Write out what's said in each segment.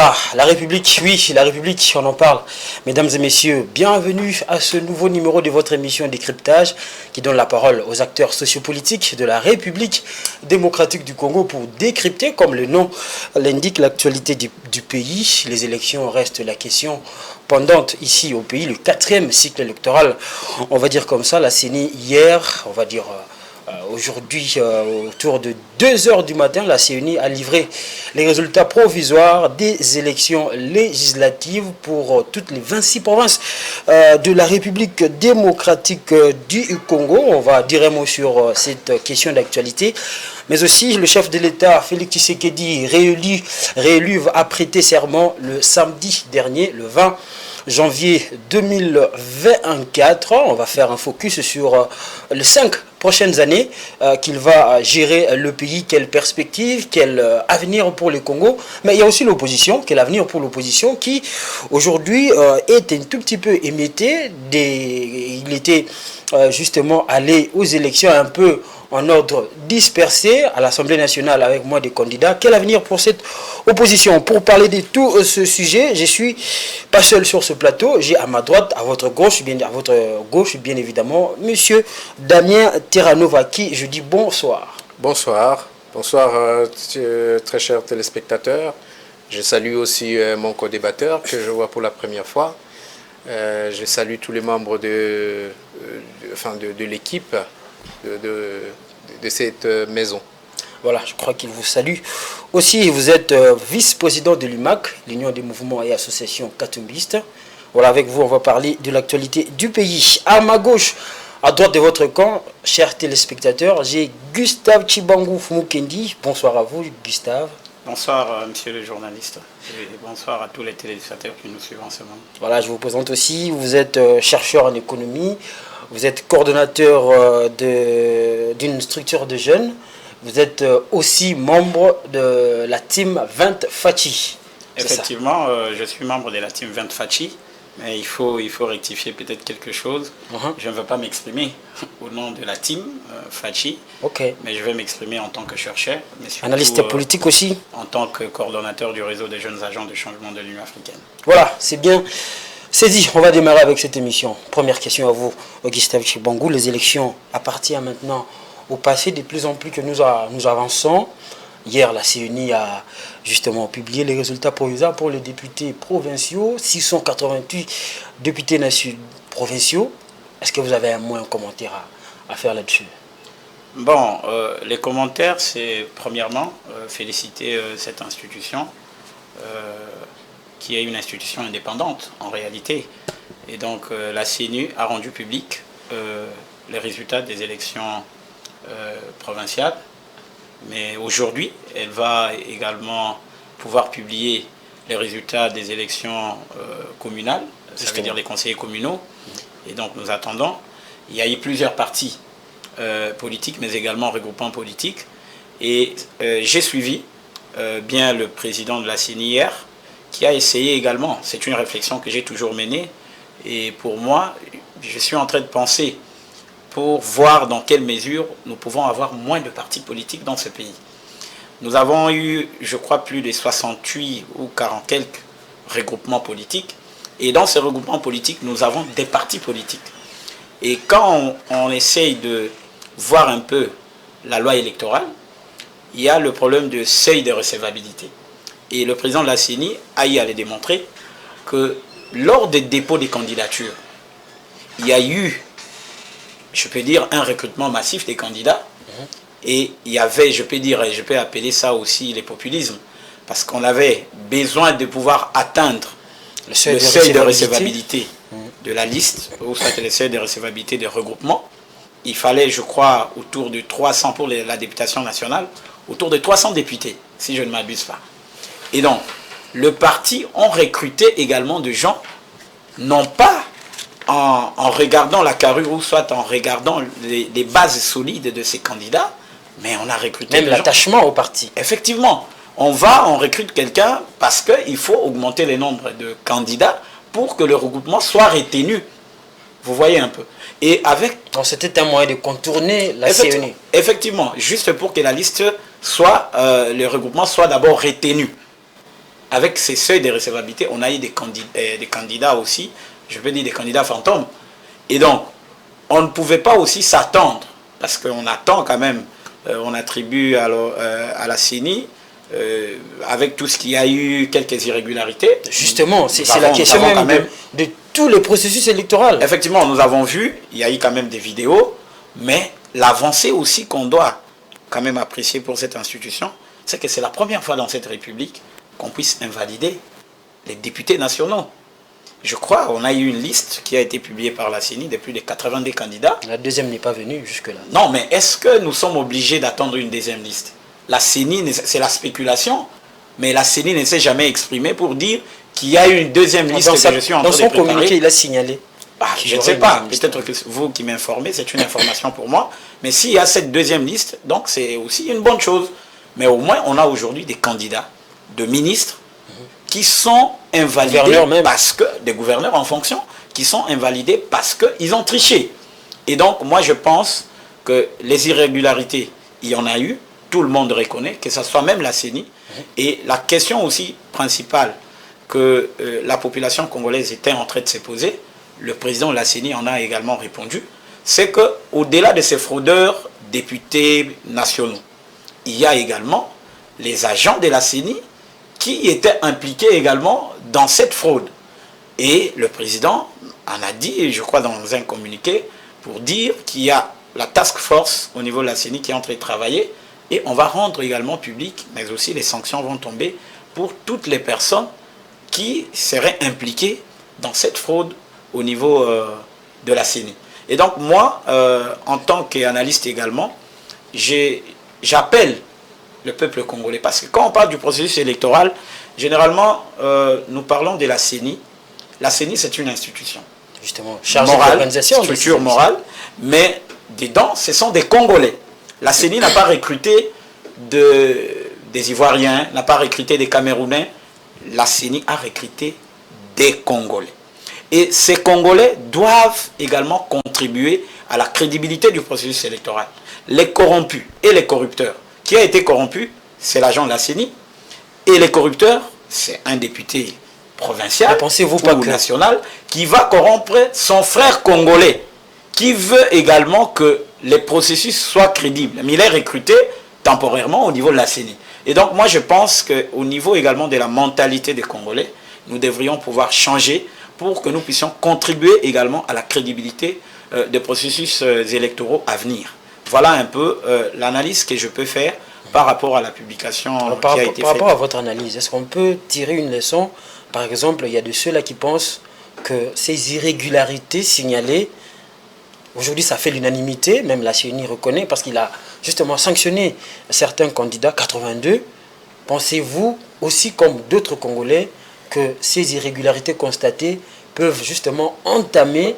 Voilà, la République, oui, la République, on en parle. Mesdames et messieurs, bienvenue à ce nouveau numéro de votre émission Décryptage qui donne la parole aux acteurs sociopolitiques de la République démocratique du Congo pour décrypter, comme le nom l'indique, l'actualité du pays. Les élections restent la question pendante ici au pays, le 4e cycle électoral, on va dire comme ça, la CENI hier, on va dire... Aujourd'hui, autour de 2 heures du matin, la CENI a livré les résultats provisoires des élections législatives pour toutes les 26 provinces de la République démocratique du Congo. On va dire un mot sur cette question d'actualité. Mais aussi, le chef de l'État, Félix Tshisekedi, réélu, a prêté serment le samedi dernier, le 20 janvier 2024. On va faire un focus sur les 5 prochaines années qu'il va gérer le pays, quelle perspective, quel avenir pour le Congo. Mais il y a aussi l'opposition, quel avenir pour l'opposition qui aujourd'hui est un tout petit peu émietté. Il était justement allé aux élections un peu en ordre dispersé à l'Assemblée nationale avec moins de candidats. Quel avenir pour cette opposition? Pour parler de tout ce sujet, je suis pas seul sur ce plateau. J'ai à ma droite, à votre gauche, bien évidemment, Monsieur Damien Terranova, qui je dis bonsoir. Bonsoir, très chers téléspectateurs. Je salue aussi mon co-débatteur que je vois pour la première fois. Je salue tous les membres de l'équipe de cette maison. Voilà, je crois qu'il vous salue. Aussi, vous êtes vice-président de l'UMAC, l'Union des mouvements et associations katumbistes. Voilà, avec vous, on va parler de l'actualité du pays. À ma gauche, à droite de votre camp, chers téléspectateurs, j'ai Gustave Tshibangou Mukendi. Bonsoir à vous, Gustave. Bonsoir, monsieur le journaliste. Et bonsoir à tous les téléspectateurs qui nous suivent en ce moment. Voilà, je vous présente aussi. Vous êtes chercheur en économie. Vous êtes coordonnateur d'une structure de jeunes. Vous êtes aussi membre de la team 20 Fachi. Effectivement, je suis membre de la team 20 Fachi. Mais il faut rectifier peut-être quelque chose. Je ne veux pas m'exprimer au nom de la team Fachi, mais je vais m'exprimer en tant que chercheur. Mais surtout, analyste politique aussi. En tant que coordonnateur du réseau des jeunes agents de changement de l'Union africaine. Voilà, c'est bien. C'est dit, on va démarrer avec cette émission. Première question à vous, Gustave Tshibangou. Les élections appartiennent maintenant au passé, de plus en plus que nous avançons. Hier, la CENI a justement publié les résultats provisoires pour les députés provinciaux, 688 députés provinciaux. Est-ce que vous avez un commentaire à faire là-dessus? Bon, les commentaires, c'est premièrement féliciter cette institution, qui est une institution indépendante en réalité. Et donc la CENI a rendu public les résultats des élections provinciales. Mais aujourd'hui, elle va également pouvoir publier les résultats des élections communales, ça veut dire les conseillers communaux. Et donc nous attendons. Il y a eu plusieurs partis politiques, mais également regroupements politiques. Et j'ai suivi bien le président de la CENI hier, qui a essayé également, c'est une réflexion que j'ai toujours menée, et pour moi, je suis en train de penser pour voir dans quelle mesure nous pouvons avoir moins de partis politiques dans ce pays. Nous avons eu, je crois, plus de 68 ou 40 quelques regroupements politiques, et dans ces regroupements politiques, nous avons des partis politiques. Et quand on essaye de voir un peu la loi électorale, il y a le problème de seuil de recevabilité. Et le président de la CENI a eu à le démontrer que lors des dépôts des candidatures, il y a eu, je peux dire, un recrutement massif des candidats. Et il y avait, je peux dire, et je peux appeler ça aussi les populismes, parce qu'on avait besoin de pouvoir atteindre le seuil de recevabilité de la liste, ou soit le seuil de recevabilité des regroupements. Il fallait, je crois, autour de 300 pour la députation nationale, autour de 300 députés, si je ne m'abuse pas. Et donc, le parti ont recruté également de gens, non pas en regardant la carrure ou soit en regardant les bases solides de ces candidats, mais on a recruté même l'attachement au parti. Effectivement, on recrute quelqu'un parce qu'il faut augmenter le nombre de candidats pour que le regroupement soit retenu. Vous voyez un peu. Et avec... Donc c'était un moyen de contourner la CENI. Effectivement, juste pour que la liste soit, le regroupement soit d'abord retenu. avec ces seuils de recevabilité, on a eu des candidats aussi, je peux dire des candidats fantômes. Et donc, on ne pouvait pas aussi s'attendre, parce qu'on attend quand même, on attribue à la CENI, avec tout ce qu'il y a eu, quelques irrégularités. Justement, c'est la question même de tous les processus électoraux. Effectivement, nous avons vu, il y a eu quand même des vidéos, mais l'avancée aussi qu'on doit quand même apprécier pour cette institution, c'est que c'est la première fois dans cette République qu'on puisse invalider les députés nationaux. Je crois qu'on a eu une liste qui a été publiée par la CENI de plus de 82 candidats. La deuxième n'est pas venue jusque-là. Non, mais est-ce que nous sommes obligés d'attendre une deuxième liste? La CENI, c'est la spéculation, mais la CENI ne s'est jamais exprimée pour dire qu'il y a une deuxième liste que je suis en train de préparer. Dans son communiqué, il a signalé. Je ne sais pas, peut-être que vous qui m'informez, c'est une information pour moi, mais s'il y a cette deuxième liste, donc c'est aussi une bonne chose. Mais au moins, on a aujourd'hui des candidats, de ministres, qui sont invalidés parce que, des gouverneurs en fonction, qui sont invalidés parce qu'ils ont triché. Et donc, moi, je pense que les irrégularités, il y en a eu, tout le monde reconnaît, que ce soit même la CENI. Et la question aussi principale que la population congolaise était en train de se poser, le président de la CENI en a également répondu, c'est qu'au-delà de ces fraudeurs députés nationaux, il y a également les agents de la CENI qui étaient impliqués également dans cette fraude. Et le président en a dit, je crois dans un communiqué, pour dire qu'il y a la task force au niveau de la CENI qui est en train de travailler, et on va rendre également public, mais aussi les sanctions vont tomber pour toutes les personnes qui seraient impliquées dans cette fraude au niveau de la CENI. Et donc moi, en tant qu'analyste également, j'appelle le peuple congolais, parce que quand on parle du processus électoral, généralement, nous parlons de la CENI. La CENI, c'est une institution. Justement, morale, structure morale, mais dedans, ce sont des Congolais. La CENI n'a pas recruté des Ivoiriens, n'a pas recruté des Camerounais. La CENI a recruté des Congolais. Et ces Congolais doivent également contribuer à la crédibilité du processus électoral. Les corrompus et les corrupteurs. Qui a été corrompu, c'est l'agent de la CENI. Et les corrupteurs, c'est un député provincial ou national qui va corrompre son frère congolais, qui veut également que les processus soient crédibles. Mais il est recruté temporairement au niveau de la CENI. Et donc moi je pense qu'au niveau également de la mentalité des Congolais, nous devrions pouvoir changer pour que nous puissions contribuer également à la crédibilité des processus électoraux à venir. Voilà un peu l'analyse que je peux faire par rapport à la publication qui a été faite. Par rapport à votre analyse, est-ce qu'on peut tirer une leçon? Par exemple, il y a de ceux-là qui pensent que ces irrégularités signalées, aujourd'hui ça fait l'unanimité, même la CENI reconnaît, parce qu'il a justement sanctionné certains candidats, 82. Pensez-vous aussi, comme d'autres Congolais, que ces irrégularités constatées peuvent justement entamer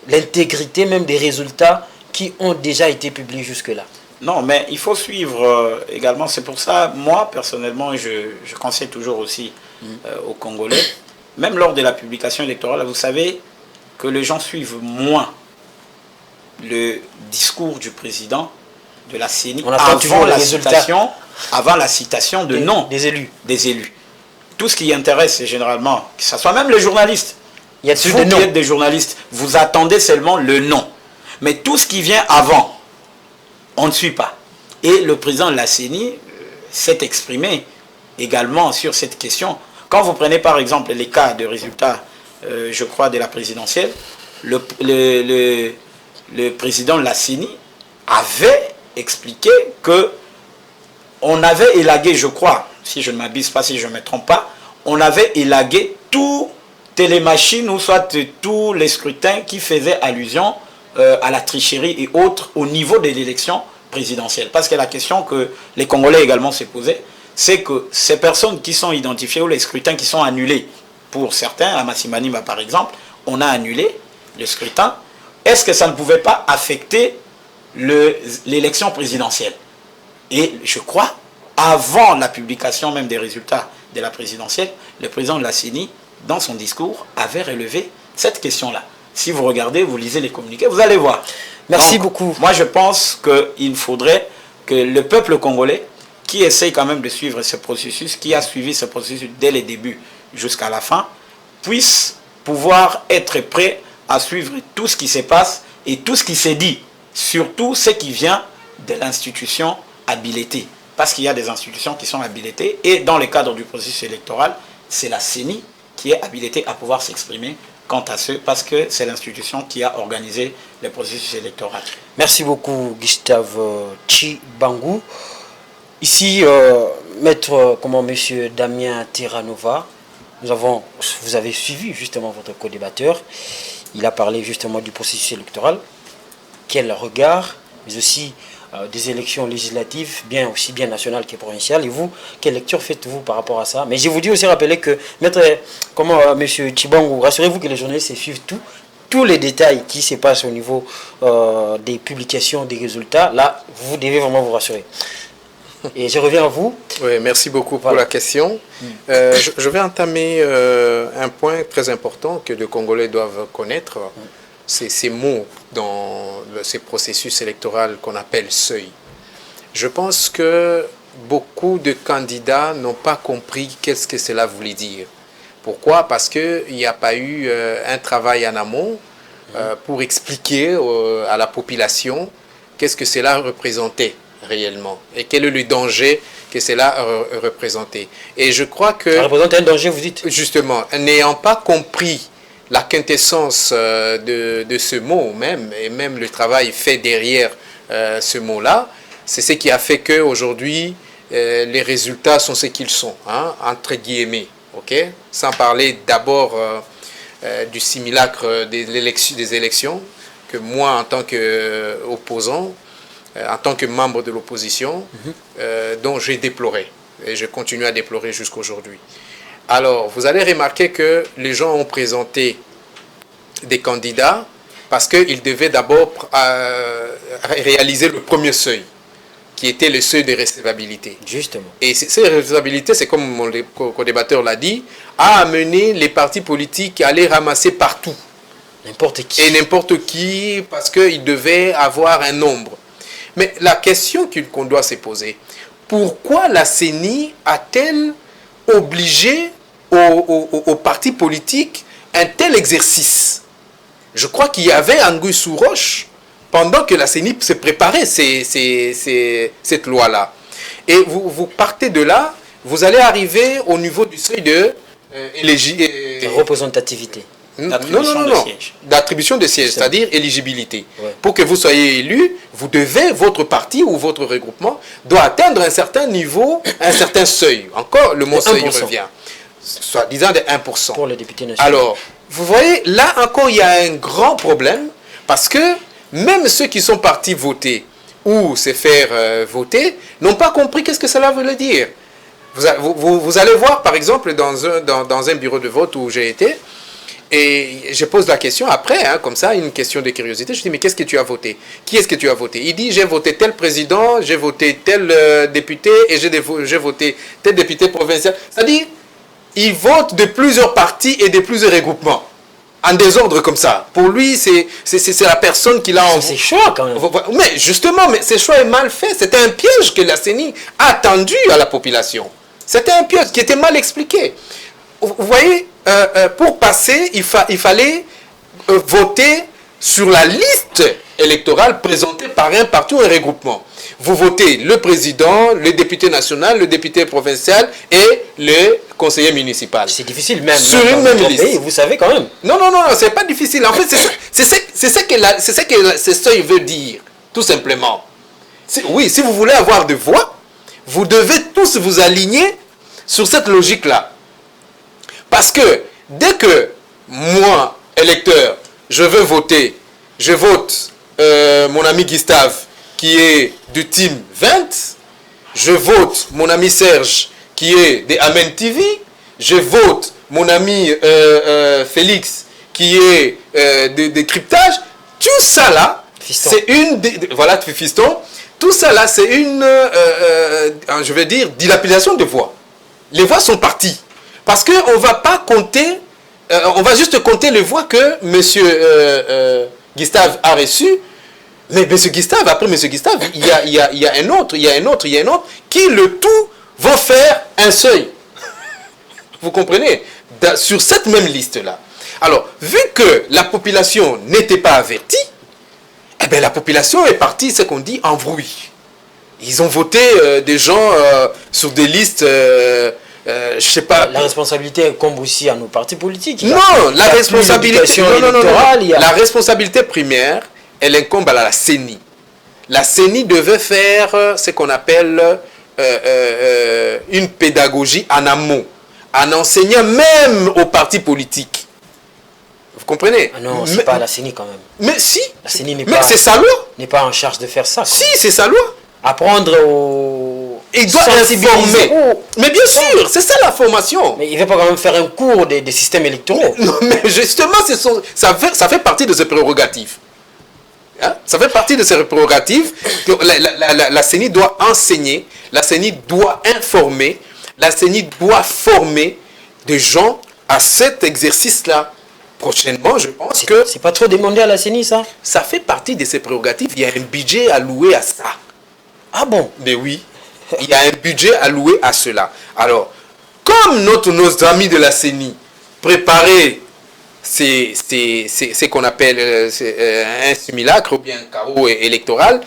l'intégrité même des résultats qui ont déjà été publiés jusque-là? Non, mais il faut suivre également. C'est pour ça, moi, personnellement, je conseille toujours aussi aux Congolais, même lors de la publication électorale, vous savez que les gens suivent moins le discours du président de la CENI avant la citation de nom des élus. Tout ce qui intéresse généralement, que ce soit même les journalistes, vous qui êtes des journalistes, vous attendez seulement le nom. Mais tout ce qui vient avant, on ne suit pas. Et le président de la CENI s'est exprimé également sur cette question. Quand vous prenez par exemple les cas de résultats, je crois, de la présidentielle, le président de la CENI avait expliqué que on avait élagué, je crois, si je ne m'abuse pas, si je ne me trompe pas, on avait élagué toutes les machines ou soit tous les scrutins qui faisaient allusion à la tricherie et autres au niveau de l'élection présidentielle. Parce que la question que les Congolais également se posaient, c'est que ces personnes qui sont identifiées ou les scrutins qui sont annulés, pour certains, à Massimanima par exemple, on a annulé le scrutin, est-ce que ça ne pouvait pas affecter l'élection présidentielle? Et je crois, avant la publication même des résultats de la présidentielle, le président de la CENI, dans son discours, avait relevé cette question-là. Si vous regardez, vous lisez les communiqués, vous allez voir. Merci beaucoup. Moi, je pense qu'il faudrait que le peuple congolais qui essaye quand même de suivre ce processus, qui a suivi ce processus dès le début jusqu'à la fin, puisse pouvoir être prêt à suivre tout ce qui se passe et tout ce qui s'est dit, surtout ce qui vient de l'institution habilitée. Parce qu'il y a des institutions qui sont habilitées et dans le cadre du processus électoral, c'est la CENI qui est habilitée à pouvoir s'exprimer quant à ce, parce que c'est l'institution qui a organisé le processus électoral. Merci beaucoup Gustave Tshibangou. Ici, maître, monsieur Damien Terranova, vous avez suivi justement votre co-débatteur. Il a parlé justement du processus électoral. Quel regard, mais aussi des élections législatives, aussi bien nationales que provinciales. Et vous, quelle lecture faites-vous par rapport à ça? Mais je vous dis aussi rappeler que, maître, monsieur Tshibangou, rassurez-vous que les journalistes suivent tous les détails qui se passent au niveau des publications, des résultats. Là, vous devez vraiment vous rassurer. Et je reviens à vous. Oui, merci beaucoup pour la question. Je vais entamer un point très important que les Congolais doivent connaître. C'est ces mots dans ces processus électoraux qu'on appelle seuil. Je pense que beaucoup de candidats n'ont pas compris qu'est-ce que cela voulait dire. Pourquoi? Parce qu'il n'y a pas eu un travail en amont pour expliquer à la population qu'est-ce que cela représentait réellement et quel est le danger que cela représentait. Et je crois que... Ça représente un danger, vous dites? Justement, n'ayant pas compris la quintessence de ce mot même, et même le travail fait derrière ce mot-là, c'est ce qui a fait qu'aujourd'hui, les résultats sont ce qu'ils sont, hein, entre guillemets. Okay? Sans parler d'abord du simulacre des élections, que moi, en tant qu'opposant, en tant que membre de l'opposition, dont j'ai déploré, et je continue à déplorer jusqu'à aujourd'hui. Alors, vous allez remarquer que les gens ont présenté des candidats parce qu'ils devaient d'abord réaliser le premier seuil, qui était le seuil de recevabilité. Justement. Et cette recevabilité, c'est comme mon co-débatteur l'a dit, a amené les partis politiques à aller ramasser partout. N'importe qui. Et n'importe qui, parce qu'ils devaient avoir un nombre. Mais la question qu'on doit se poser, pourquoi la CENI a-t-elle obligé aux partis politiques un tel exercice? Je crois qu'il y avait anguille sous roche pendant que la CENI se préparait cette loi-là. Et vous partez de là, vous allez arriver au niveau du seuil de représentativité. Non, d'attribution de sièges, c'est-à-dire éligibilité. Ouais. Pour que vous soyez élu, vous devez, votre parti ou votre regroupement doit atteindre un certain niveau, un certain seuil. Encore, le mot seuil revient. Soit disant de 1%. Pour les députés nationaux. Alors, vous voyez, là encore, il y a un grand problème, parce que même ceux qui sont partis voter ou se faire voter n'ont pas compris qu'est-ce que cela voulait dire. Vous allez voir, par exemple, dans un bureau de vote où j'ai été, et je pose la question après, hein, comme ça, une question de curiosité. Je dis, mais qu'est-ce que tu as voté? Qui est-ce que tu as voté? Il dit, j'ai voté tel président, j'ai voté tel député, et j'ai voté tel député provincial. C'est-à-dire, il vote de plusieurs partis et de plusieurs regroupements. En désordre comme ça. Pour lui, c'est la personne qui l'a envoyé. C'est choix quand même. Mais justement, ce choix est mal fait. C'était un piège que la CENI a tendu à la population. C'était un piège qui était mal expliqué. Vous voyez, pour passer, il fallait voter sur la liste électorale présentée par un parti ou un regroupement. Vous votez le président, le député national, le député provincial et le conseiller municipal. C'est difficile même. Sur une même liste. Pays, vous savez quand même. Non, c'est pas difficile. En fait, c'est ce que ce seuil veut dire, tout simplement. Oui, si vous voulez avoir de voix, vous devez tous vous aligner sur cette logique-là. Parce que dès que moi, électeur, je veux voter, je vote mon ami Gustave qui est du team 20, je vote mon ami Serge qui est des Amen TV, je vote mon ami Félix qui est de cryptage, tout ça là, c'est une... Voilà, fiston, tout ça là, c'est une, je vais dire, dilapidation de voix. Les voix sont parties. Parce qu'on ne va pas compter, on va juste compter les voix que M. Gustave a reçues Mais M. Gustave, après M. Gustave, il y a un autre, il y a un autre, il y a un autre, qui le tout vont faire un seuil. Vous comprenez? Sur cette même liste-là. Alors, vu que la population n'était pas avertie, eh bien, la population est partie, ce qu'on dit, en bruit. Ils ont voté des gens sur des listes, je sais pas. La responsabilité incombe aussi à nos partis politiques. Non, la responsabilité, la responsabilité primaire, elle incombe à la CENI. La CENI devait faire ce qu'on appelle une pédagogie en amont, en enseignant même aux partis politiques. Vous comprenez? Ah non, c'est pas la CENI quand même. Mais si. La CENI c'est sa loi. N'est pas en charge de faire ça. Si, c'est sa loi. Apprendre aux... Il doit informer. Mais bien sûr, c'est ça la formation. Mais il ne va pas quand même faire un cours des systèmes électoraux. Non, mais justement, ça fait partie de ses prérogatives. Hein? Ça fait partie de ses prérogatives. La CENI doit enseigner, la CENI doit informer, la CENI doit former des gens à cet exercice-là. Prochainement, je pense que... C'est pas trop demandé à la CENI, ça? Ça fait partie de ses prérogatives. Il y a un budget alloué à ça. Ah bon? Mais oui. Il y a un budget alloué à cela. Alors, comme nos amis de la CENI préparaient ce qu'on appelle un simulacre ou bien un chaos électoral,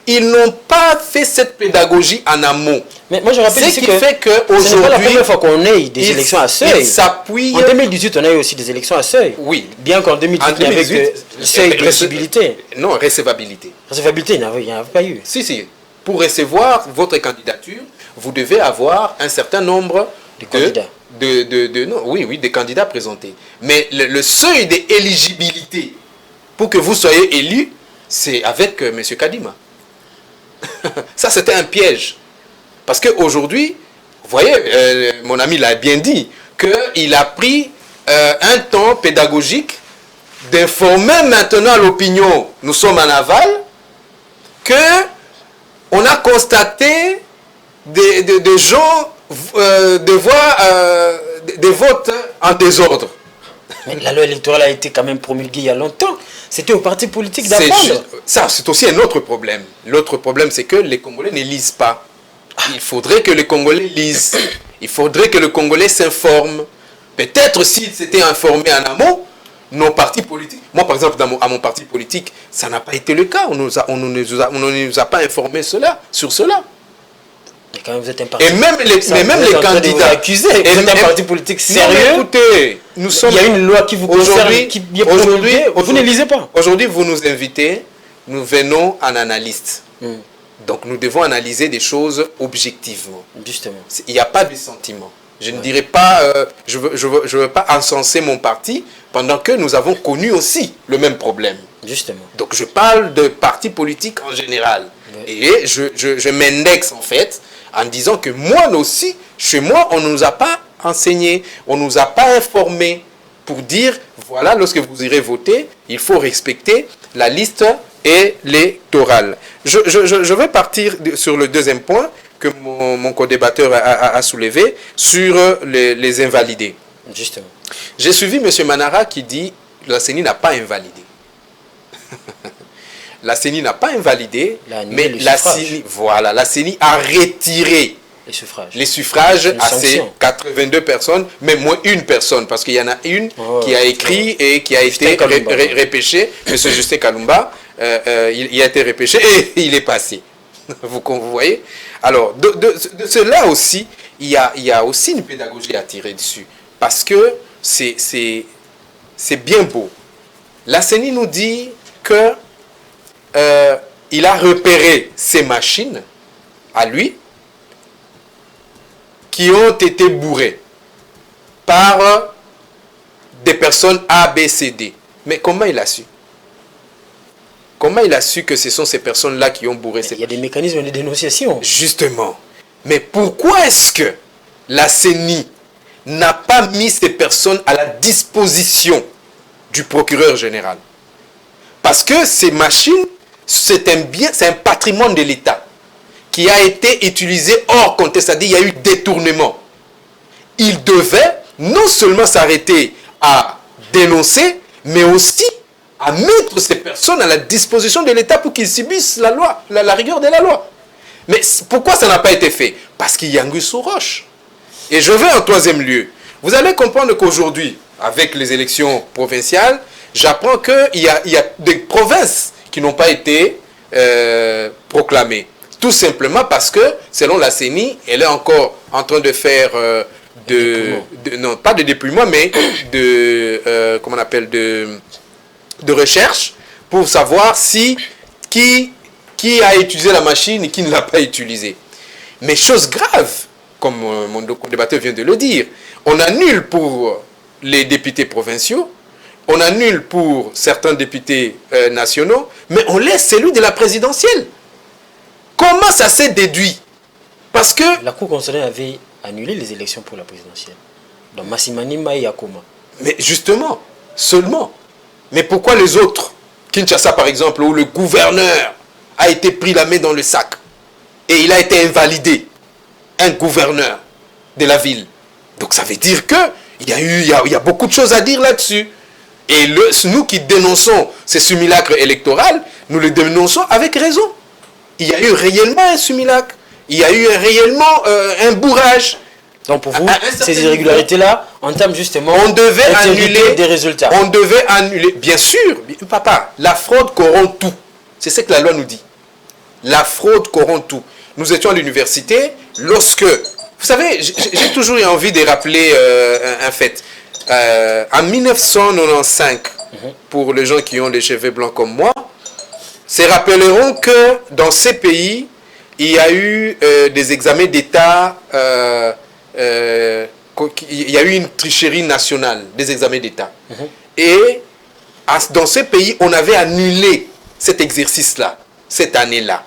ils n'ont pas fait cette pédagogie en amont. Mais moi je rappelle ce qui fait qu'aujourd'hui, ce n'est pas la première fois qu'on ait des élections à seuil. Il s'appuie. En 2018, on a eu aussi des élections à seuil. Oui. Bien qu'en 2018, il y avait que seuil de recevabilité. Non, recevabilité. Recevabilité, il n'y en avait pas eu. Si. Pour recevoir votre candidature, vous devez avoir un certain nombre de candidats. Des candidats présentés. Mais le seuil d'éligibilité pour que vous soyez élu, c'est avec M. Kadima. Ça, c'était un piège. Parce qu'aujourd'hui, vous voyez, mon ami l'a bien dit, qu'il a pris un temps pédagogique d'informer maintenant l'opinion, nous sommes en aval, que on a constaté des gens des votes en désordre. Mais la loi électorale a été quand même promulguée il y a longtemps. C'était aux partis politiques d'apprendre. Ça, c'est aussi un autre problème. L'autre problème, c'est que les Congolais ne lisent pas. Il faudrait que les Congolais lisent. Il faudrait que les Congolais s'informent. Peut-être s'ils s'étaient informés en amont, nos partis politiques... Moi, par exemple, à mon parti politique, ça n'a pas été le cas. On ne nous a pas informés sur cela. Et quand même, vous êtes un parti... Et même les candidats... Accusés. Vous êtes un parti politique sérieux. Non, écoutez, nous sommes... Il y a une loi qui vous concerne, aujourd'hui, vous ne lisez pas. Aujourd'hui, vous nous invitez, nous venons en analyste. Donc, nous devons analyser des choses objectivement. Justement. Il n'y a pas de sentiment. Je ne dirais pas... je veux pas encenser mon parti pendant que nous avons connu aussi le même problème. Justement. Donc, je parle de partis politiques en général. Oui. Et je m'indexe, en fait, en disant que moi aussi, chez moi, on ne nous a pas enseigné, on ne nous a pas informé pour dire, voilà, lorsque vous irez voter, il faut respecter la liste électorale. Je vais partir sur le deuxième point que mon co-débatteur a soulevé sur les invalidés. Justement. J'ai suivi M. Manara qui dit la CENI n'a pas invalidé. La CENI n'a pas invalidé, mais la CENI a retiré les suffrages à ces 82 personnes, mais moins une personne, parce qu'il y en a une qui a écrit et qui a été repêchée, M. Justin Kalumba, il a été repêché et il est passé. Vous voyez? Alors, de cela aussi, il y a aussi une pédagogie à tirer dessus, parce que c'est bien beau. La CENI nous dit que il a repéré ces machines à lui qui ont été bourrées par des personnes A, B, C, D. Mais comment il a su? Comment il a su que ce sont ces personnes-là qui ont bourré ces machines? Il y a des mécanismes de dénonciation. Justement. Mais pourquoi est-ce que la CENI n'a pas mis ces personnes à la disposition du procureur général? Parce que ces machines, c'est un bien, c'est un patrimoine de l'État qui a été utilisé hors contexte, c'est-à-dire il y a eu détournement. Il devait non seulement s'arrêter à dénoncer, mais aussi à mettre ces personnes à la disposition de l'État pour qu'ils subissent la loi, la rigueur de la loi. Mais pourquoi ça n'a pas été fait? Parce qu'il y a anguille sous roche. Et je vais en troisième lieu. Vous allez comprendre qu'aujourd'hui, avec les élections provinciales, j'apprends qu'il y a des provinces qui n'ont pas été proclamées. Tout simplement parce que, selon la CENI, elle est encore en train de faire non, pas de dépouillement, mais comment on appelle, de recherche pour savoir qui a utilisé la machine et qui ne l'a pas utilisée. Mais chose grave, comme mon débatteur vient de le dire, on annule pour les députés provinciaux, on annule pour certains députés nationaux, mais on laisse celui de la présidentielle. Comment ça s'est déduit? Parce que la Cour constitutionnelle avait annulé les élections pour la présidentielle. Donc Massimani Maïakoma. Mais justement, seulement. Mais pourquoi les autres? Kinshasa par exemple, où le gouverneur a été pris la main dans le sac et il a été invalidé. Un gouverneur de la ville. Donc ça veut dire que il y a beaucoup de choses à dire là-dessus. Et nous qui dénonçons ces simulacres électoraux, nous les dénonçons avec raison. Il y a eu réellement un simulacre. Il y a eu réellement un bourrage. Donc pour vous, ces irrégularités-là entament justement on devait annuler des résultats. On devait annuler, bien sûr, papa, la fraude corrompt tout. C'est ce que la loi nous dit. La fraude corrompt tout. Nous étions à l'université, lorsque... Vous savez, j'ai toujours eu envie de rappeler un fait. En 1995, pour les gens qui ont les cheveux blancs comme moi, se rappelleront que dans ces pays, il y a eu des examens d'État, il y a eu une tricherie nationale des examens d'État. Et dans ces pays, on avait annulé cet exercice-là, cette année-là.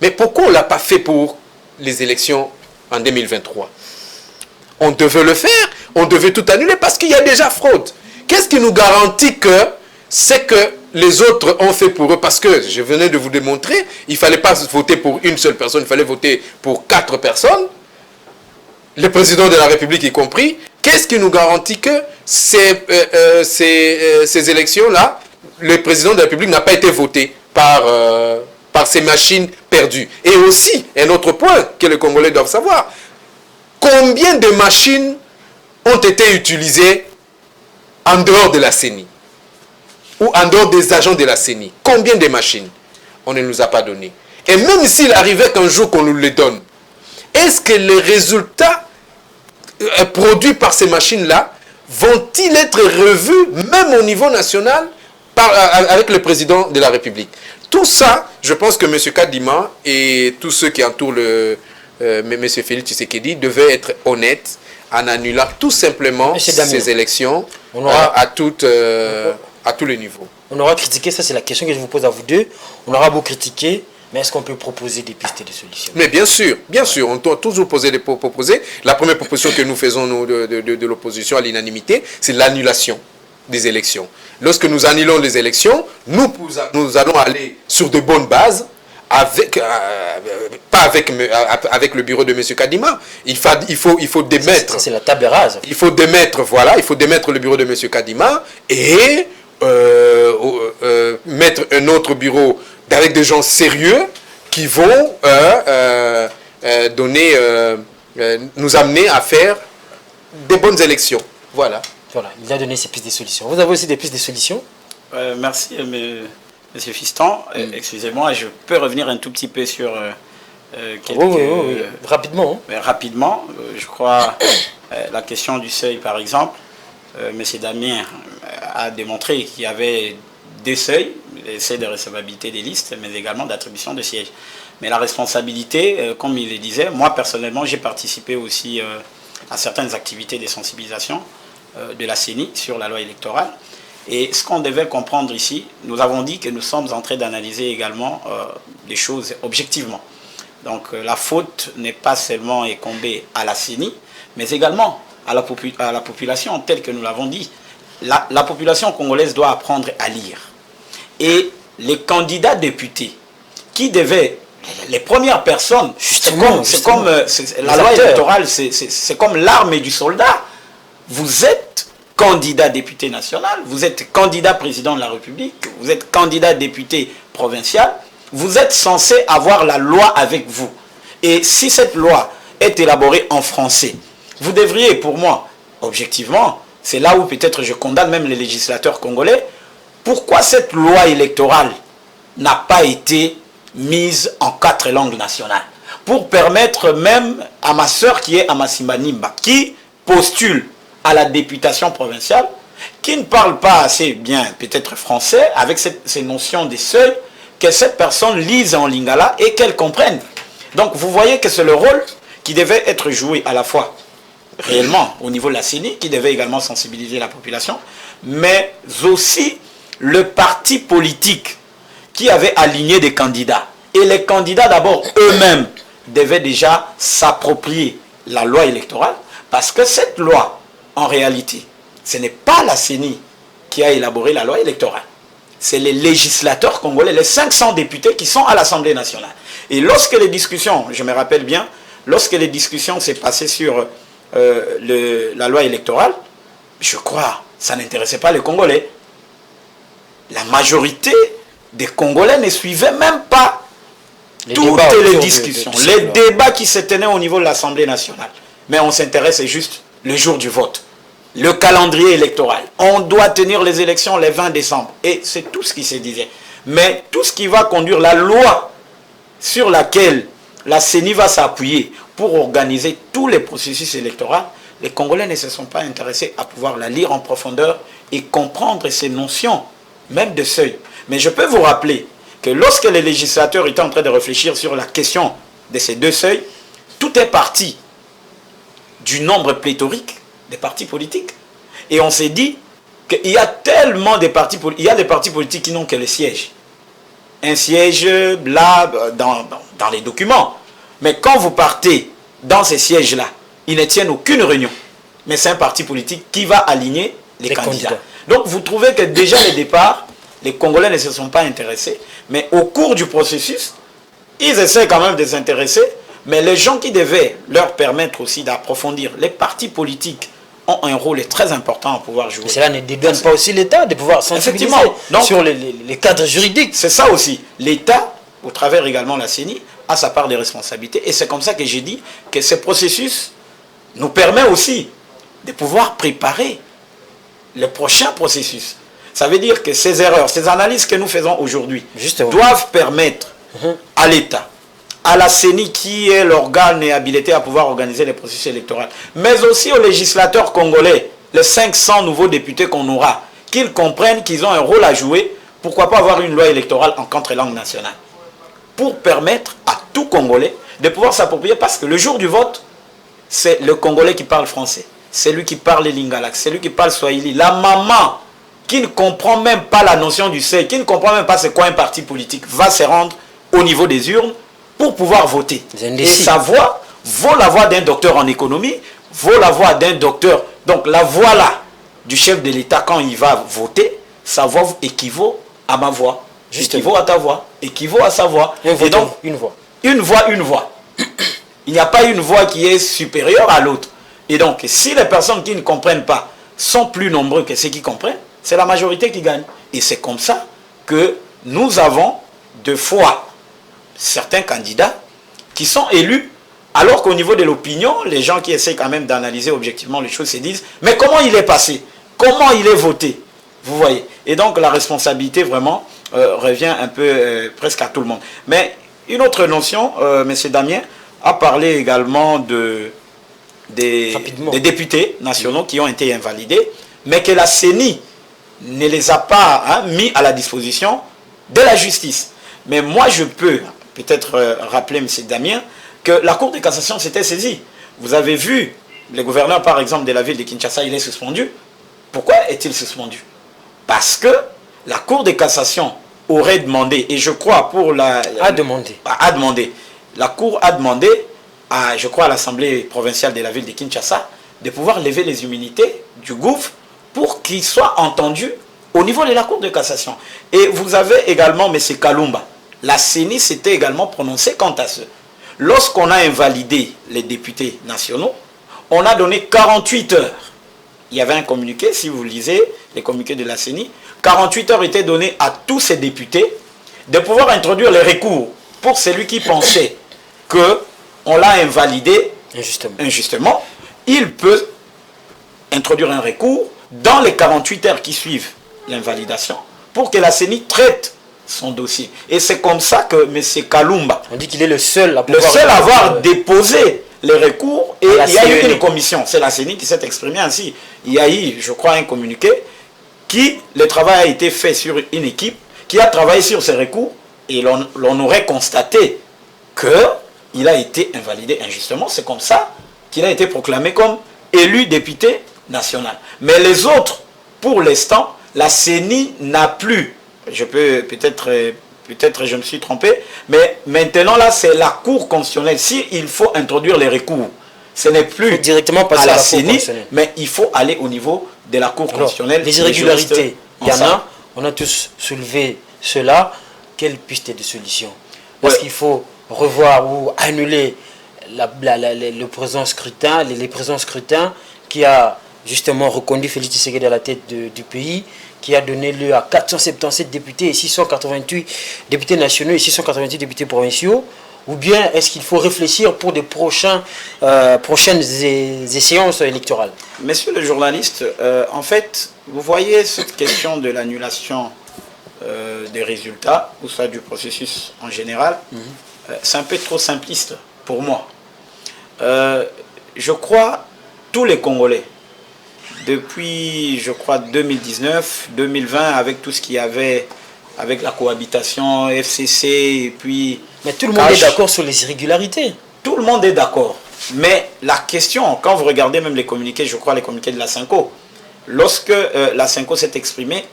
Mais pourquoi on ne l'a pas fait pour les élections en 2023? On devait le faire, on devait tout annuler parce qu'il y a déjà fraude. Qu'est-ce qui nous garantit que c'est que les autres ont fait pour eux? Parce que je venais de vous démontrer, il ne fallait pas voter pour une seule personne, il fallait voter pour 4 personnes, le président de la République y compris. Qu'est-ce qui nous garantit que ces élections-là, le président de la République n'a pas été voté par ces machines perdues? Et aussi, un autre point que les Congolais doivent savoir, combien de machines ont été utilisées en dehors de la CENI ou en dehors des agents de la CENI? Combien de machines? On ne nous a pas donné. Et même s'il arrivait qu'un jour qu'on nous les donne, est-ce que les résultats produits par ces machines-là vont-ils être revus même au niveau national avec le président de la République? Tout ça, je pense que M. Kadima et tous ceux qui entourent M. Félix Tshisekedi devaient être honnêtes en annulant tout simplement ces élections à tous les niveaux. On aura critiqué, ça c'est la question que je vous pose à vous deux. On aura beau critiquer, mais est-ce qu'on peut proposer des pistes et des solutions? Mais bien sûr, on doit toujours proposer. La première proposition que nous faisons nous, de l'opposition à l'unanimité, c'est l'annulation des élections. Lorsque nous annulons les élections, nous allons aller sur de bonnes bases, pas avec le bureau de M. Kadima. Il faut démettre. C'est la table rase. Il faut démettre le bureau de M. Kadima et mettre un autre bureau avec des gens sérieux qui vont nous amener à faire des bonnes élections. Voilà. Voilà, il a donné ses pistes de solutions. Vous avez aussi des pistes de solutions? Merci, Monsieur Fiston. Excusez-moi, je peux revenir un tout petit peu sur quelques... Oui. Rapidement. Rapidement, je crois, la question du seuil, par exemple, M. Damien a démontré qu'il y avait des seuils, les seuils de recevabilité des listes, mais également d'attribution de sièges. Mais la responsabilité, comme il le disait, moi personnellement, j'ai participé aussi à certaines activités de sensibilisation de la CENI sur la loi électorale. Et ce qu'on devait comprendre ici, nous avons dit que nous sommes en train d'analyser également les choses objectivement. Donc la faute n'est pas seulement incombée à la CENI, mais également à la population, telle que nous l'avons dit. La population congolaise doit apprendre à lire. Et les candidats députés qui devaient, les premières personnes, c'est comme la loi électorale, c'est comme l'arme du soldat. Vous êtes candidat député national, vous êtes candidat président de la République, vous êtes candidat député provincial, vous êtes censé avoir la loi avec vous. Et si cette loi est élaborée en français, vous devriez, pour moi, objectivement, c'est là où peut-être je condamne même les législateurs congolais, pourquoi cette loi électorale n'a pas été mise en 4 langues nationales? Pour permettre même à ma sœur qui est à Massimba Nimba, qui postule à la députation provinciale, qui ne parle pas assez bien peut-être français, avec ces notions des seuils, que cette personne lise en lingala et qu'elle comprenne. Donc vous voyez que c'est le rôle qui devait être joué à la fois réellement au niveau de la CENI, qui devait également sensibiliser la population, mais aussi le parti politique qui avait aligné des candidats. Et les candidats d'abord eux-mêmes devaient déjà s'approprier la loi électorale, parce que cette loi, en réalité, ce n'est pas la CENI qui a élaboré la loi électorale. C'est les législateurs congolais, les 500 députés qui sont à l'Assemblée nationale. Et lorsque les discussions, je me rappelle bien, lorsque les discussions s'est passées sur la loi électorale, je crois, ça n'intéressait pas les Congolais. La majorité des Congolais ne suivaient même pas toutes les discussions, les débats qui se tenaient au niveau de l'Assemblée nationale. Mais on s'intéresse juste le jour du vote. Le calendrier électoral. On doit tenir les élections le 20 décembre. Et c'est tout ce qui se disait. Mais tout ce qui va conduire la loi sur laquelle la CENI va s'appuyer pour organiser tous les processus électoraux, les Congolais ne se sont pas intéressés à pouvoir la lire en profondeur et comprendre ces notions, même de seuil. Mais je peux vous rappeler que lorsque les législateurs étaient en train de réfléchir sur la question de ces 2 seuils, tout est parti du nombre pléthorique des partis politiques. Et on s'est dit qu'il y a tellement de partis politiques, il y a des partis politiques qui n'ont que le siège. Un siège là dans les documents. Mais quand vous partez dans ces sièges-là, ils ne tiennent aucune réunion. Mais c'est un parti politique qui va aligner les candidats. Donc vous trouvez que déjà le départ, les Congolais ne se sont pas intéressés. Mais au cours du processus, ils essaient quand même de s'intéresser. Mais les gens qui devaient leur permettre aussi d'approfondir, les partis politiques ont un rôle très important à pouvoir jouer. Mais cela ne dédouane pas aussi l'État de pouvoir sensibiliser sur les cadres juridiques. C'est ça aussi. L'État, au travers également de la CENI, a sa part de responsabilité. Et c'est comme ça que j'ai dit que ce processus nous permet aussi de pouvoir préparer le prochain processus. Ça veut dire que ces erreurs, ces analyses que nous faisons aujourd'hui doivent permettre à l'État, à la CENI qui est l'organe et habilité à pouvoir organiser les processus électoraux, mais aussi aux législateurs congolais, les 500 nouveaux députés qu'on aura, qu'ils comprennent qu'ils ont un rôle à jouer, pourquoi pas avoir une loi électorale en 4 langues nationales, pour permettre à tout Congolais de pouvoir s'approprier, parce que le jour du vote, c'est le Congolais qui parle français, c'est lui qui parle lingala, c'est lui qui parle swahili, la maman qui ne comprend même pas la notion du seuil, qui ne comprend même pas c'est quoi un parti politique, va se rendre au niveau des urnes pour pouvoir voter. Et sa voix vaut la voix d'un docteur en économie, vaut la voix d'un docteur. Donc la voix là du chef de l'État quand il va voter, sa voix équivaut à ma voix, équivaut à ta voix, équivaut à sa voix. Et donc une voix. Une voix, une voix. Il n'y a pas une voix qui est supérieure à l'autre. Et donc si les personnes qui ne comprennent pas sont plus nombreux que ceux qui comprennent, c'est la majorité qui gagne. Et c'est comme ça que nous avons deux fois certains candidats qui sont élus, alors qu'au niveau de l'opinion, les gens qui essaient quand même d'analyser objectivement les choses se disent « Mais comment il est passé? Comment il est voté ?» Vous voyez. Et donc la responsabilité vraiment revient un peu presque à tout le monde. Mais une autre notion, M. Damien a parlé également des députés nationaux qui ont été invalidés, mais que la CENI ne les a pas mis à la disposition de la justice. Mais moi je peux peut-être rappeler, M. Damien, que la Cour de cassation s'était saisie. Vous avez vu, le gouverneur par exemple de la ville de Kinshasa, il est suspendu. Pourquoi est-il suspendu? Parce que la Cour de cassation aurait demandé, et je crois pour la... A demandé. La Cour a demandé, je crois à l'Assemblée provinciale de la ville de Kinshasa, de pouvoir lever les immunités du gouffre pour qu'il soit entendu au niveau de la Cour de cassation. Et vous avez également M. Kalumba. La CENI s'était également prononcée quant à ce. Lorsqu'on a invalidé les députés nationaux, on a donné 48 heures il y avait un communiqué, si vous lisez les communiqués de la CENI, 48 heures étaient données à tous ces députés de pouvoir introduire les recours pour celui qui pensait qu'on l'a invalidé injustement. Il peut introduire un recours dans les 48 heures qui suivent l'invalidation pour que la CENI traite son dossier. Et c'est comme ça que M. Kalumba, on dit qu'il est le seul à avoir déposé les recours, et il y a eu une commission, c'est la CENI qui s'est exprimée ainsi. Il y a eu, je crois, un communiqué le travail a été fait sur une équipe qui a travaillé sur ces recours, et l'on aurait constaté qu'il a été invalidé injustement. C'est comme ça qu'il a été proclamé comme élu député national. Mais les autres, pour l'instant, la CENI n'a plus, peut-être je me suis trompé, mais maintenant là c'est la Cour constitutionnelle. S'il faut introduire les recours, ce n'est plus directement à la CENI, mais il faut aller au niveau de la Cour constitutionnelle. Les irrégularités, il y en a, on a tous soulevé cela. Quelle piste de solution? Est-ce qu'il faut revoir ou annuler le présent scrutin, les présents scrutins qui a justement reconduit Félix Tshisekedi à la tête du pays, qui a donné lieu à 477 députés et 688 députés nationaux et 688 députés provinciaux? Ou bien est-ce qu'il faut réfléchir pour des prochaines échéances électorales? Monsieur le journaliste, en fait, vous voyez cette question de l'annulation des résultats, ou soit du processus en général, c'est un peu trop simpliste pour moi. Je crois, tous les Congolais, depuis, je crois, 2019, 2020, avec tout ce qu'il y avait, avec la cohabitation, FCC, et puis... Mais tout le monde est d'accord sur les irrégularités. Tout le monde est d'accord. Mais la question, quand vous regardez même les communiqués, je crois les communiqués de la Cinco, lorsque la Cinco s'est exprimée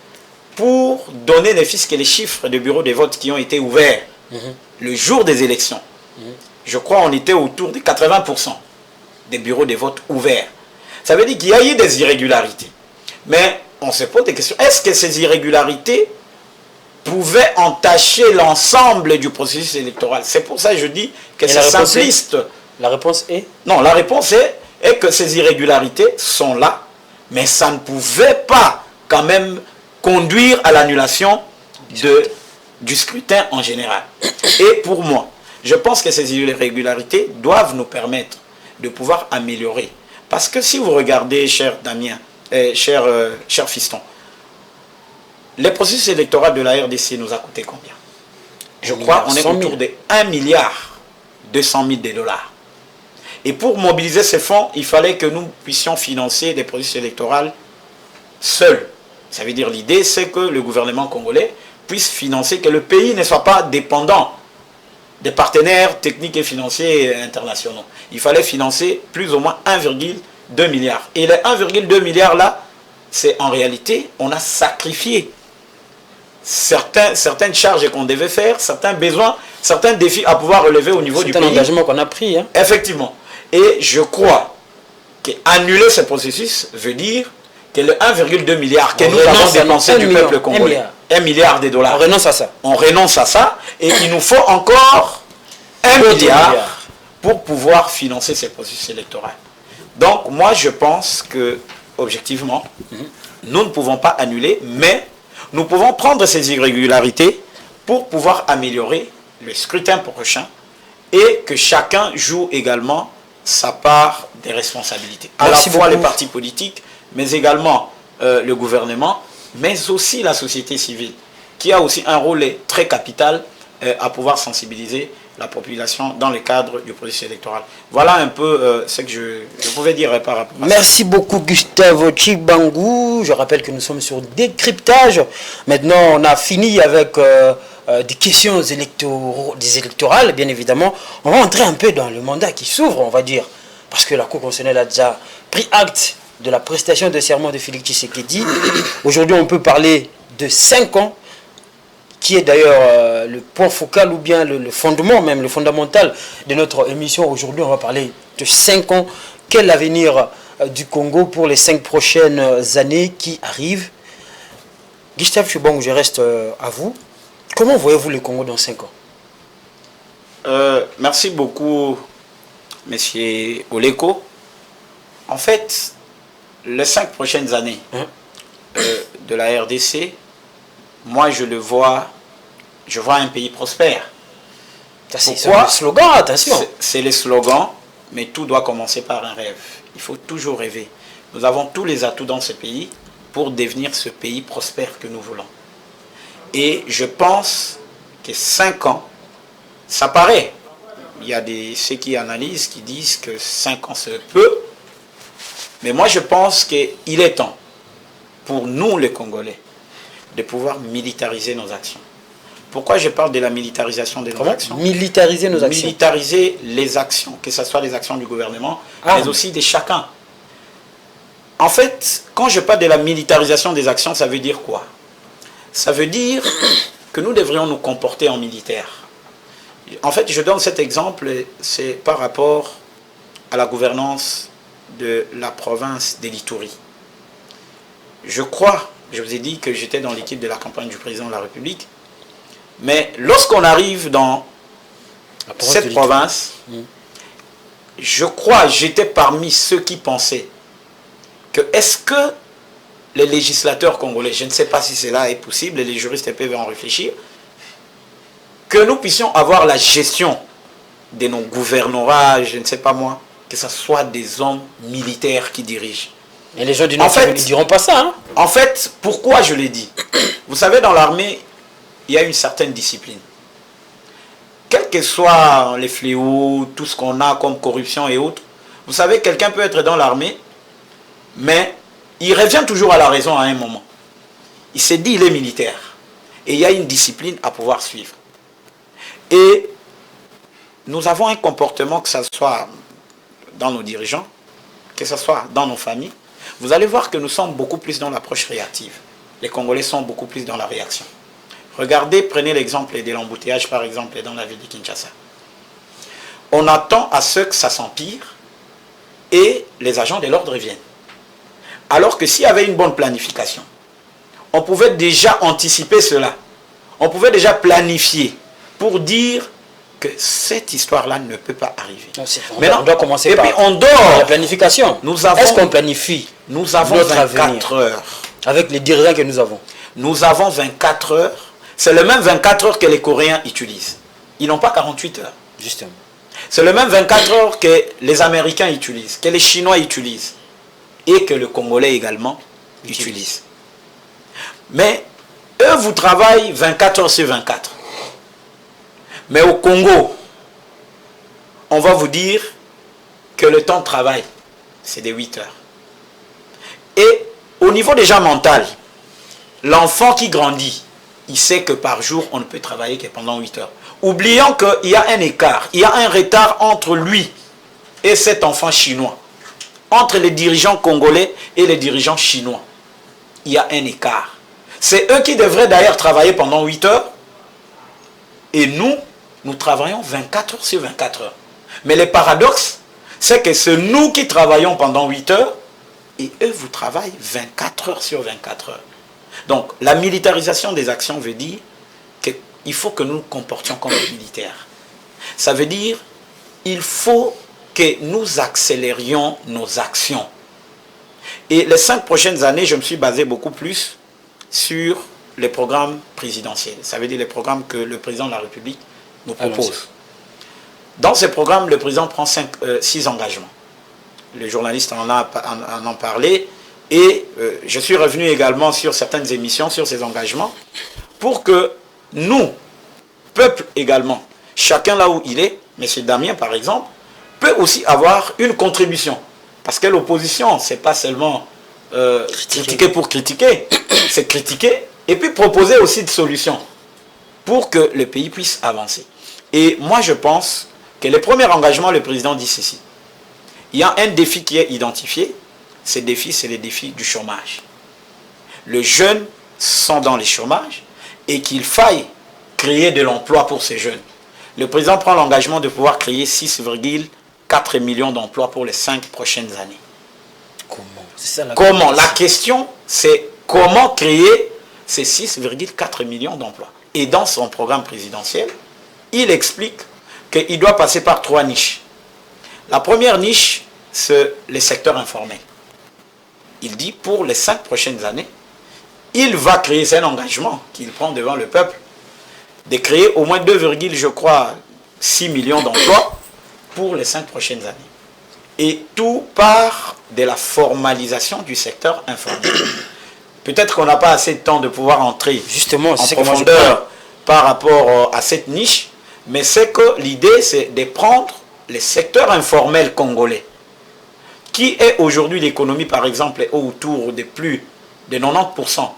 pour donner les fiscs et les chiffres de bureaux de vote qui ont été ouverts le jour des élections, je crois on était autour de 80% des bureaux de vote ouverts. Ça veut dire qu'il y a eu des irrégularités. Mais on se pose des questions. Est-ce que ces irrégularités pouvaient entacher l'ensemble du processus électoral? C'est pour ça que je dis que c'est simpliste. La réponse est? Non, la réponse est que ces irrégularités sont là, mais ça ne pouvait pas quand même conduire à l'annulation du scrutin en général. Et pour moi, je pense que ces irrégularités doivent nous permettre de pouvoir améliorer. Parce que si vous regardez, cher Damien, cher fiston, les processus électoraux de la RDC nous a coûté combien? Je crois qu'on est autour de 1 milliard 200 000 $. Et pour mobiliser ces fonds, il fallait que nous puissions financer des processus électoraux seuls. Ça veut dire l'idée, c'est que le gouvernement congolais puisse financer, que le pays ne soit pas dépendant des partenaires techniques et financiers internationaux. Il fallait financer plus ou moins 1,2 milliard. Et les 1,2 milliard là, c'est en réalité, on a sacrifié certaines charges qu'on devait faire, certains besoins, certains défis à pouvoir relever au niveau du pays. C'est un engagement qu'on a pris. Hein. Effectivement. Et je crois qu'annuler ce processus veut dire que le 1,2 milliard que nous avons dépensé du peuple congolais, 1 milliard de dollars. On renonce à ça. On renonce à ça et il nous faut encore 1 milliard pour pouvoir financer ces processus électoraux. Donc moi je pense que, objectivement, nous ne pouvons pas annuler, mais nous pouvons prendre ces irrégularités pour pouvoir améliorer le scrutin prochain et que chacun joue également sa part des responsabilités. À la fois les partis politiques, mais également le gouvernement, mais aussi la société civile, qui a aussi un rôle très capital à pouvoir sensibiliser la population dans le cadre du processus électoral. Voilà un peu ce que je pouvais dire par rapport à ça. Merci beaucoup Gustave Tshibangou. Je rappelle que nous sommes sur décryptage. Maintenant, on a fini avec des questions électorales, bien évidemment. On va entrer un peu dans le mandat qui s'ouvre, on va dire, parce que la Cour constitutionnelle a déjà pris acte de la prestation de serment de Félix Tshisekedi. Aujourd'hui, on peut parler de 5 ans, qui est d'ailleurs le point focal ou bien le fondement, même le fondamental de notre émission. Aujourd'hui, on va parler de 5 ans. Quel avenir du Congo pour les 5 prochaines années qui arrivent? Gustave Tshibangou, je reste à vous. Comment voyez-vous le Congo dans 5 ans? Merci beaucoup, monsieur Oleko. En fait, les 5 prochaines années de la RDC, moi je vois un pays prospère. C'est le slogan, attention. C'est les slogans, mais tout doit commencer par un rêve. Il faut toujours rêver. Nous avons tous les atouts dans ce pays pour devenir ce pays prospère que nous voulons. Et je pense que 5 ans, ça paraît. Il y a ceux qui analysent, qui disent que 5 ans c'est peu. Mais moi je pense qu'il est temps, pour nous les Congolais, de pouvoir militariser nos actions. Pourquoi je parle de la militarisation de nos actions? Militariser nos actions. Militariser les actions, que ce soit les actions du gouvernement, mais aussi de chacun. En fait, quand je parle de la militarisation des actions, ça veut dire quoi? Ça veut dire que nous devrions nous comporter en militaire. En fait, je donne cet exemple, c'est par rapport à la gouvernance de la province de l'Ituri. Je vous ai dit que j'étais dans l'équipe de la campagne du président de la République, mais lorsqu'on arrive dans cette province, j'étais parmi ceux qui pensaient que est-ce que les législateurs congolais, je ne sais pas si cela est possible, et les juristes peuvent en réfléchir, que nous puissions avoir la gestion de nos gouvernorats, je ne sais pas moi, que ce soit des hommes militaires qui dirigent. Et les gens du Nord ne diront pas ça. Hein? En fait, pourquoi je l'ai dit? Vous savez, dans l'armée, il y a une certaine discipline. Quels que soient les fléaux, tout ce qu'on a comme corruption et autres, vous savez, quelqu'un peut être dans l'armée, mais il revient toujours à la raison à un moment. Il s'est dit, il est militaire. Et il y a une discipline à pouvoir suivre. Et nous avons un comportement, que ce soit dans nos dirigeants, que ce soit dans nos familles. Vous allez voir que nous sommes beaucoup plus dans l'approche réactive. Les Congolais sont beaucoup plus dans la réaction. Regardez, prenez l'exemple de l'embouteillage, par exemple, dans la ville de Kinshasa. On attend à ce que ça s'empire et les agents de l'ordre viennent. Alors que s'il y avait une bonne planification, on pouvait déjà anticiper cela. On pouvait déjà planifier pour dire que cette histoire-là ne peut pas arriver. Maintenant, on doit commencer par la planification. Est-ce qu'on planifie? Nous avons 24 heures. Avec les dirigeants que nous avons. Nous avons 24 heures. C'est le même 24 heures que les Coréens utilisent. Ils n'ont pas 48 heures. Justement. C'est le même 24 heures que les Américains utilisent, que les Chinois utilisent. Et que le Congolais également utilise. Mais eux, vous travaillez 24 heures sur 24. Mais au Congo, on va vous dire que le temps de travail, c'est de 8 heures. Et au niveau déjà mental, l'enfant qui grandit, il sait que par jour, on ne peut travailler que pendant 8 heures. Oublions qu'il y a un écart, il y a un retard entre lui et cet enfant chinois. Entre les dirigeants congolais et les dirigeants chinois. Il y a un écart. C'est eux qui devraient d'ailleurs travailler pendant 8 heures. Et nous travaillons 24 heures sur 24 heures. Mais le paradoxe, c'est que c'est nous qui travaillons pendant 8 heures et eux, vous travaillez 24 heures sur 24 heures. Donc, la militarisation des actions veut dire qu'il faut que nous nous comportions comme des militaires. Ça veut dire qu'il faut que nous accélérions nos actions. Et les 5 prochaines années, je me suis basé beaucoup plus sur les programmes présidentiels. Ça veut dire les programmes que le président de la République nous propose. Dans ces programmes, le président prend 6 engagements. Les journalistes en ont parlé. Et je suis revenu également sur certaines émissions, sur ces engagements, pour que nous, peuple également, chacun là où il est, M. Damien par exemple, peut aussi avoir une contribution. Parce que l'opposition, ce n'est pas seulement critiquer pour critiquer, c'est critiquer et puis proposer aussi des solutions pour que le pays puisse avancer. Et moi, je pense que le premier engagement, le président dit ceci. Il y a un défi qui est identifié. Ce défi, c'est le défi du chômage. Les jeunes sont dans le chômage et qu'il faille créer de l'emploi pour ces jeunes. Le président prend l'engagement de pouvoir créer 6,4 millions d'emplois pour les 5 prochaines années. Comment? La question, c'est comment créer ces 6,4 millions d'emplois. Et dans son programme présidentiel, il explique qu'il doit passer par 3 niches. La première niche, c'est le secteur informel. il dit pour les 5 prochaines années, il va créer, c'est un engagement qu'il prend devant le peuple, de créer au moins 2,6 millions d'emplois pour les 5 prochaines années. Et tout part de la formalisation du secteur informel. Peut-être qu'on n'a pas assez de temps de pouvoir entrer justement en profondeur par rapport à cette niche, mais c'est que l'idée, c'est de prendre le secteur informel congolais, qui est aujourd'hui l'économie, par exemple, est autour de plus de 90%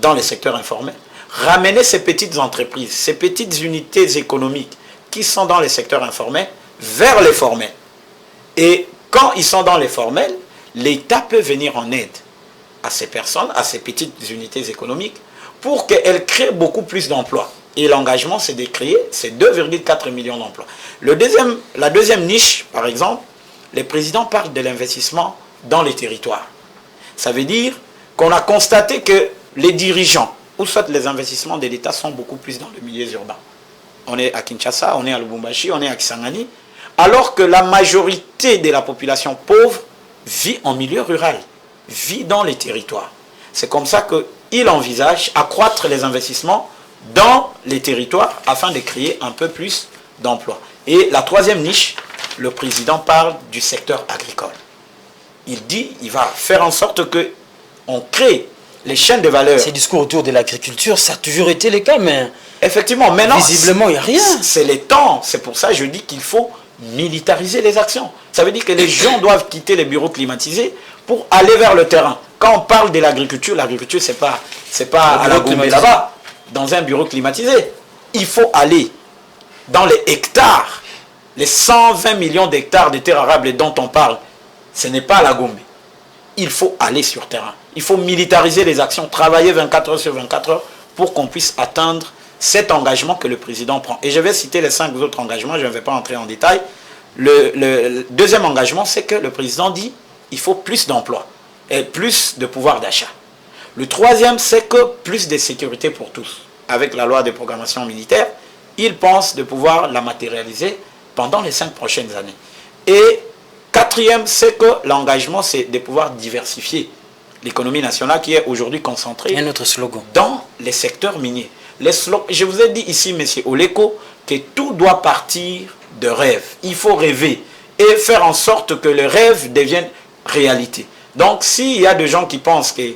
dans les secteurs informels, ramener ces petites entreprises, ces petites unités économiques qui sont dans les secteurs informels vers les formels. Et quand ils sont dans les formels, l'État peut venir en aide à ces personnes, à ces petites unités économiques, pour qu'elles créent beaucoup plus d'emplois. Et l'engagement, c'est de créer ces 2,4 millions d'emplois. La deuxième niche, par exemple, les présidents parlent de l'investissement dans les territoires. Ça veut dire qu'on a constaté que les dirigeants, ou soit les investissements de l'État, sont beaucoup plus dans le milieu urbain. On est à Kinshasa, on est à Lubumbashi, on est à Kisangani, alors que la majorité de la population pauvre vit en milieu rural, vit dans les territoires. C'est comme ça qu'il envisage accroître les investissements dans les territoires afin de créer un peu plus d'emplois. Et la troisième niche, le président parle du secteur agricole. Il dit qu'il va faire en sorte qu'on crée les chaînes de valeur. Ces discours autour de l'agriculture, ça a toujours été le cas, mais effectivement, maintenant, visiblement, il n'y a rien. C'est les temps. C'est pour ça que je dis qu'il faut militariser les actions. Ça veut dire que les gens doivent quitter les bureaux climatisés pour aller vers le terrain. Quand on parle de l'agriculture, c'est pas à la Gombe là-bas, dans un bureau climatisé. Il faut aller dans les hectares, les 120 millions d'hectares de terres arables dont on parle. Ce n'est pas à la Gombe. Il faut aller sur terrain. Il faut militariser les actions, travailler 24 heures sur 24 heures pour qu'on puisse atteindre cet engagement que le président prend. Et je vais citer les 5 autres engagements, je ne vais pas entrer en détail. Le deuxième engagement, c'est que le président dit qu'il faut plus d'emplois et plus de pouvoir d'achat. Le troisième, c'est que plus de sécurité pour tous. Avec la loi de programmation militaire, il pense de pouvoir la matérialiser pendant les 5 prochaines années. Et quatrième, c'est que l'engagement, c'est de pouvoir diversifier l'économie nationale qui est aujourd'hui concentrée un autre slogan dans les secteurs miniers. Je vous ai dit ici, M. Oleko, que tout doit partir de rêve. Il faut rêver et faire en sorte que le rêve devienne réalité. Donc, s'il y a des gens qui pensent que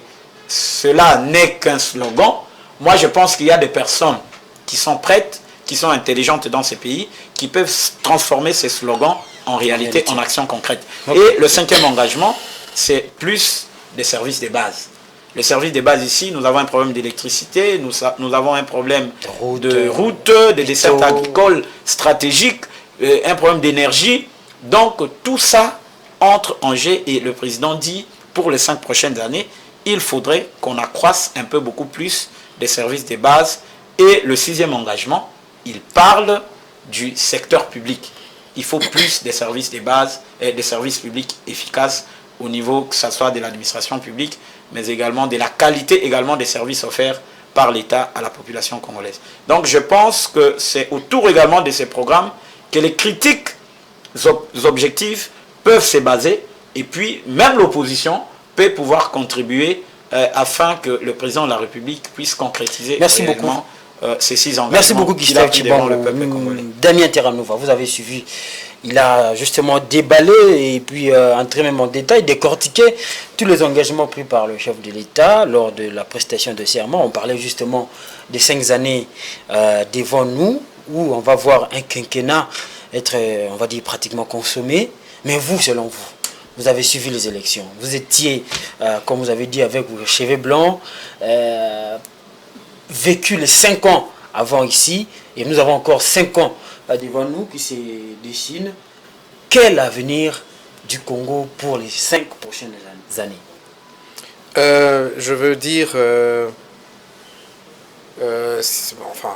cela n'est qu'un slogan, moi je pense qu'il y a des personnes qui sont prêtes, qui sont intelligentes dans ces pays, qui peuvent transformer ces slogans en réalité, en action concrète. Okay. Et le cinquième engagement, c'est plus des services de base. Les services de base ici, nous avons un problème d'électricité, nous avons un problème de route, de dessertes agricoles stratégiques, un problème d'énergie. Donc tout ça entre en jeu et le président dit pour les 5 prochaines années, il faudrait qu'on accroisse un peu beaucoup plus des services de base. Et le sixième engagement, il parle du secteur public. Il faut plus des services de base et des services publics efficaces au niveau que ce soit de l'administration publique, mais également de la qualité également des services offerts par l'État à la population congolaise. Donc je pense que c'est autour également de ces programmes que les critiques objectives peuvent se baser et puis même l'opposition peut pouvoir contribuer afin que le président de la République puisse concrétiser réellement ces 6 engagements. Merci beaucoup Gustave Tshibanda. Damien Terranova, vous avez suivi. Il a justement déballé et puis entré même en détail, décortiqué tous les engagements pris par le chef de l'État lors de la prestation de serment. On parlait justement des 5 années devant nous où on va voir un quinquennat être, on va dire, pratiquement consommé. Mais vous, selon vous, vous avez suivi les élections. Vous étiez, comme vous avez dit, avec vos cheveux blancs, vécu les 5 ans avant ici, et nous avons encore 5 ans devant nous qui se dessinent. Quel avenir du Congo pour les 5 prochaines années? Je veux dire, enfin...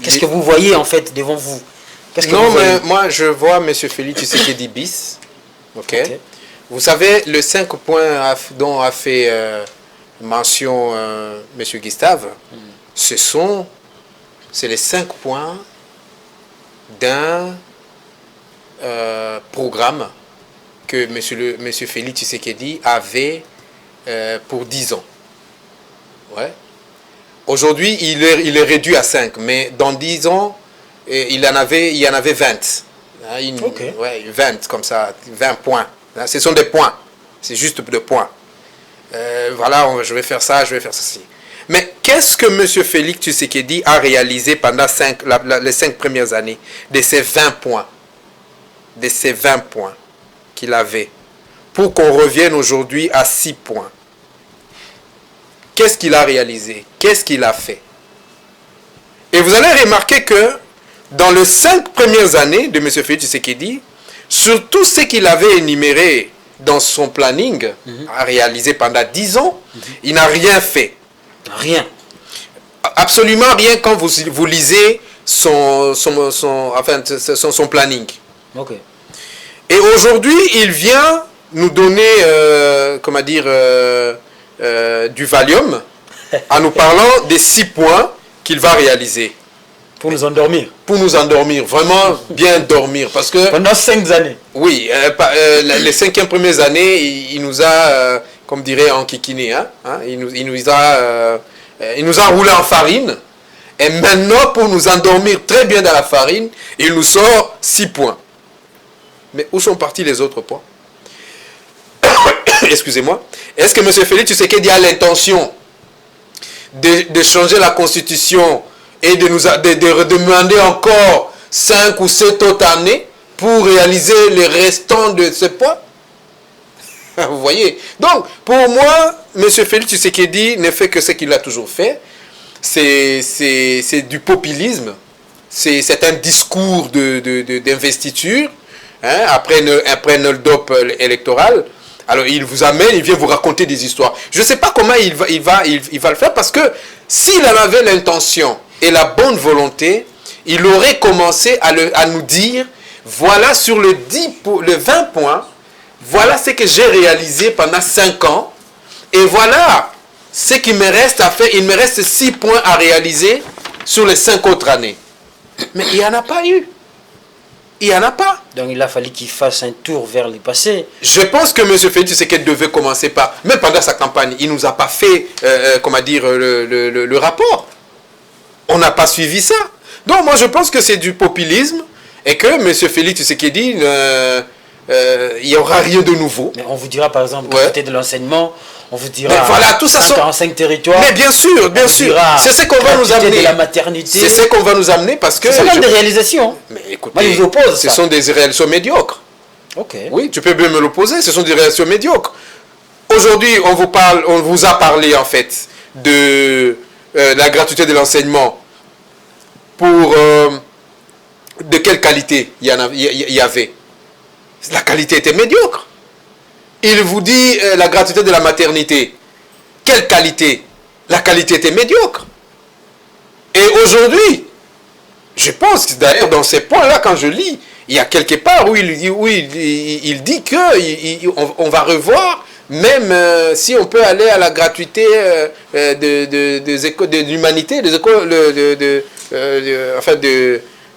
Qu'est-ce que vous voyez en fait devant vous? Non, mais moi je vois M. Félix Tshisekedi bis. Okay. Vous savez, le 5 points dont a fait mention M. Gustave, c'est les 5 points d'un programme que monsieur Félix Tshisekedi avait pour 10 ans. Ouais. Aujourd'hui, il est réduit à 5, mais dans 10 ans, il y en avait 20. Okay. Ouais, 20 comme ça, 20 points. Ce sont des points. C'est juste des points. Voilà, je vais faire ça, je vais faire ceci. Mais qu'est-ce que M. Félix Tshisekedi a réalisé pendant les 5 premières années de ces 20 points? De ces 20 points qu'il avait, pour qu'on revienne aujourd'hui à 6 points. Qu'est-ce qu'il a réalisé? Qu'est-ce qu'il a fait? Et vous allez remarquer que dans les 5 premières années de M. Félix Tshisekedi, sur tout ce qu'il avait énuméré dans son planning, à réaliser pendant 10 ans, il n'a rien fait. Rien. Absolument rien quand vous lisez son planning. Ok. Et aujourd'hui, il vient nous donner, du Valium, en nous parlant des 6 points qu'il va réaliser. Pour nous endormir. Pour nous endormir, vraiment bien dormir. Parce que, pendant 5 années. Oui, les 5 premières années, il nous a, comme dirait enquiquiné, il nous a roulé en farine. Et maintenant, pour nous endormir très bien dans la farine, il nous sort 6 points. Mais où sont partis les autres points? Excusez-moi. Est-ce que M. Félix Tshisekedi a l'intention de changer la constitution et de demander encore 5 ou 7 autres années pour réaliser les restants de ce points? Vous voyez? Donc, pour moi, M. Félix Tshisekedi ne fait que ce qu'il a toujours fait. C'est du populisme. C'est un discours d'investiture. Après le dope électoral. Alors, il vous amène, il vient vous raconter des histoires. Je ne sais pas comment il va le faire, parce que s'il en avait l'intention et la bonne volonté, il aurait commencé à nous dire, voilà sur le 20 points, voilà ce que j'ai réalisé pendant 5 ans, et voilà ce qui me reste à faire. Il me reste 6 points à réaliser sur les 5 autres années. Mais il n'y en a pas eu. Il n'y en a pas. Donc il a fallu qu'il fasse un tour vers le passé. Je pense que M. Félix Tshisekedi devait commencer par, même pendant sa campagne, il ne nous a pas fait, le rapport. On n'a pas suivi ça. Donc moi je pense que c'est du populisme et que M. Félix Tshisekedi, il n'y aura rien de nouveau. Mais on vous dira par exemple, du côté de l'enseignement, on vous dira, mais voilà, tout ça 45 territoires. Mais bien sûr, c'est ce qu'on va nous amener. De la maternité. C'est ce qu'on va nous amener parce que... C'est même des réalisations. Mais écoutez, moi, je vous oppose ce sont des réalisations médiocres. Ok. Oui, tu peux bien me l'opposer, ce sont des réalisations médiocres. Aujourd'hui, on vous a parlé en fait de la gratuité de l'enseignement. Pour de quelle qualité il y avait? La qualité était médiocre. Il vous dit la gratuité de la maternité. Quelle qualité? La qualité était médiocre. Et aujourd'hui, je pense d'ailleurs dans ces points-là, quand je lis, il y a quelque part où il dit qu'on va revoir, même si on peut aller à la gratuité de l'humanité, des écoles de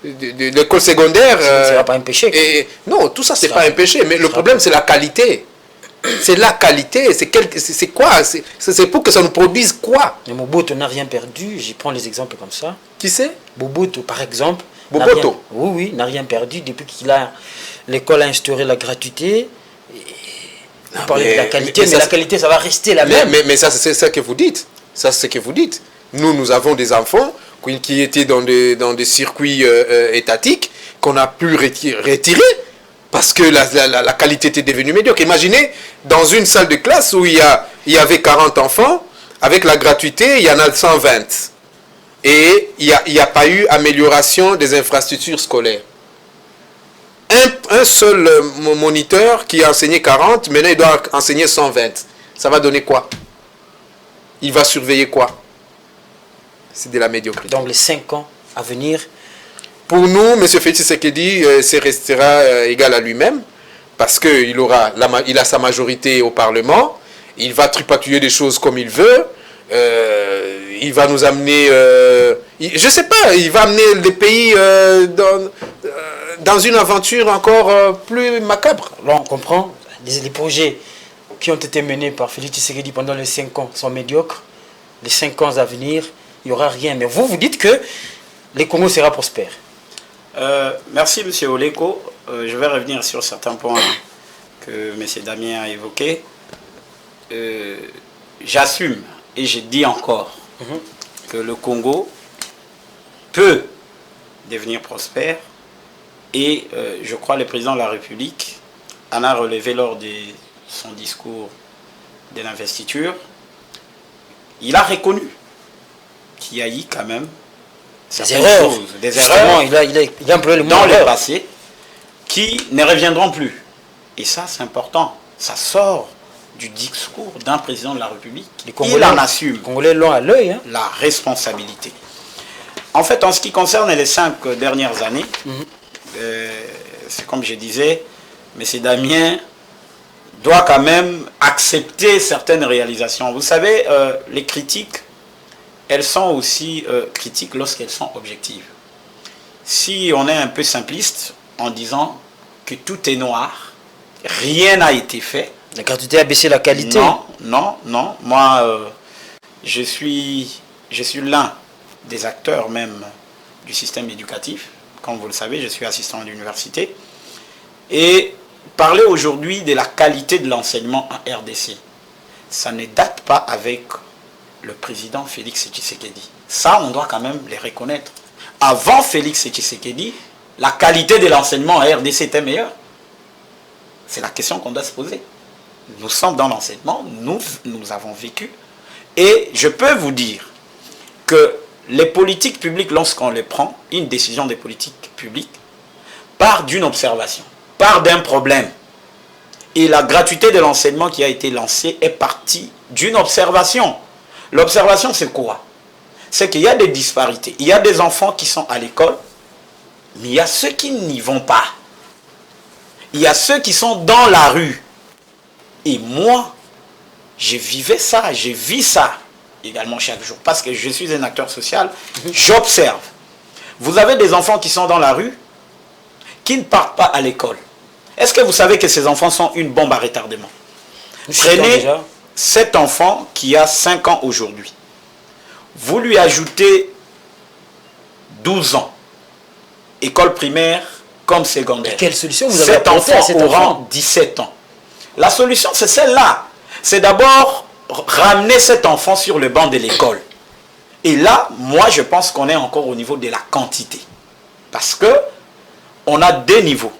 l'école secondaire. Ce n'est pas un péché. Et, non, tout ça, c'est pas un péché. Mais le problème, c'est la qualité. C'est la qualité. C'est quoi? C'est pour que ça nous produise quoi? Mais Mobutu n'a rien perdu. Je prends les exemples comme ça. Qui c'est? Mobutu, par exemple. Mobutu. Oui, n'a rien perdu depuis qu'il a... L'école a instauré la gratuité. Vous parlez de la qualité, mais la qualité, ça va rester la même. Mais ça, c'est ça que vous dites. Ça, c'est ce que vous dites. Nous avons des enfants qui étaient dans des circuits étatiques qu'on a pu retirer parce que la qualité était devenue médiocre. Imaginez, dans une salle de classe où il y avait 40 enfants, avec la gratuité, il y en a 120. Et il n'y a pas eu amélioration des infrastructures scolaires. Un seul moniteur qui a enseigné 40, maintenant il doit enseigner 120. Ça va donner quoi? Il va surveiller quoi? C'est de la médiocrité. Donc les 5 ans à venir. Pour nous, M. Félix Tshisekedi restera égal à lui-même, parce qu'il a sa majorité au Parlement, il va tripatouiller des choses comme il veut, il va nous amener, je ne sais pas, il va amener les pays dans une aventure encore plus macabre. Là, on comprend. les projets qui ont été menés par Félix Tshisekedi pendant les 5 ans sont médiocres. Les 5 ans à venir, il n'y aura rien. Mais vous dites que le Congo sera prospère. Merci, M. Oleko. Je vais revenir sur certains points que M. Damien a évoqués. J'assume et je dis encore que le Congo peut devenir prospère et je crois que le président de la République en a relevé lors de son discours de l'investiture. Il a reconnu qu'il y a eu quand même des erreurs il a employé le mot dans le passé qui ne reviendront plus. Et ça, c'est important. Ça sort du discours d'un président de la République. Il en assume Congolais l'ont à l'œil, hein, la responsabilité. En fait, en ce qui concerne les 5 dernières années, c'est comme je disais, M. Damien doit quand même accepter certaines réalisations. Vous savez, les critiques, elles sont aussi critiques lorsqu'elles sont objectives. Si on est un peu simpliste en disant que tout est noir, rien n'a été fait. La gratuité a baissé la qualité. Non. Moi, je suis l'un des acteurs même du système éducatif. Comme vous le savez, je suis assistant à l'université. Et parler aujourd'hui de la qualité de l'enseignement en RDC, ça ne date pas avec le président Félix Tshisekedi. Ça, on doit quand même les reconnaître. Avant Félix Tshisekedi, la qualité de l'enseignement en RDC était meilleure. C'est la question qu'on doit se poser. Nous sommes dans l'enseignement, nous avons vécu. Et je peux vous dire que les politiques publiques, lorsqu'on les prend, une décision des politiques publiques, part d'une observation, part d'un problème. Et la gratuité de l'enseignement qui a été lancée est partie d'une observation. L'observation, c'est quoi? C'est qu'il y a des disparités. Il y a des enfants qui sont à l'école, mais il y a ceux qui n'y vont pas. Il y a ceux qui sont dans la rue. Et moi, je vivais ça, je vis ça également chaque jour. Parce que je suis un acteur social, j'observe. Vous avez des enfants qui sont dans la rue, qui ne partent pas à l'école. Est-ce que vous savez que ces enfants sont une bombe à retardement? Prenez cet enfant qui a 5 ans aujourd'hui. Vous lui ajoutez 12 ans. École primaire comme secondaire. Et quelle solution vous avez Cet apportée à cet enfant aura enfant? 17 ans. La solution, c'est celle-là. C'est d'abord ramener cet enfant sur le banc de l'école. Et là, moi, je pense qu'on est encore au niveau de la quantité. Parce que on a 2 niveaux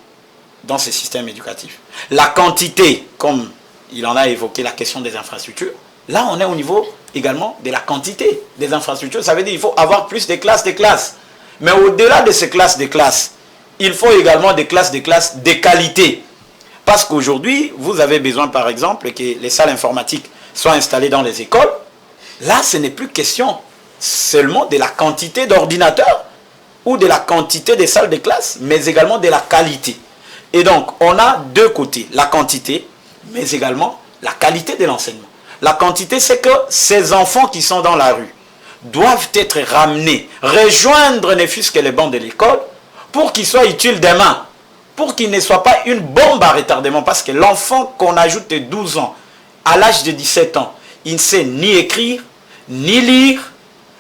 dans ce système éducatif. La quantité, comme il en a évoqué la question des infrastructures, là, on est au niveau également de la quantité des infrastructures. Ça veut dire qu'il faut avoir plus de classes. Mais au-delà de ces classes, il faut également des classes de qualité. Parce qu'aujourd'hui, vous avez besoin, par exemple, que les salles informatiques soient installées dans les écoles. Là, ce n'est plus question seulement de la quantité d'ordinateurs ou de la quantité des salles de classe, mais également de la qualité. Et donc, on a 2 côtés, la quantité, mais également la qualité de l'enseignement. La quantité, c'est que ces enfants qui sont dans la rue doivent être ramenés, rejoindre ne fût-ce que les bancs de l'école, pour qu'ils soient utiles demain, pour qu'ils ne soient pas une bombe à retardement, parce que l'enfant qu'on ajoute de 12 ans, à l'âge de 17 ans, il ne sait ni écrire, ni lire,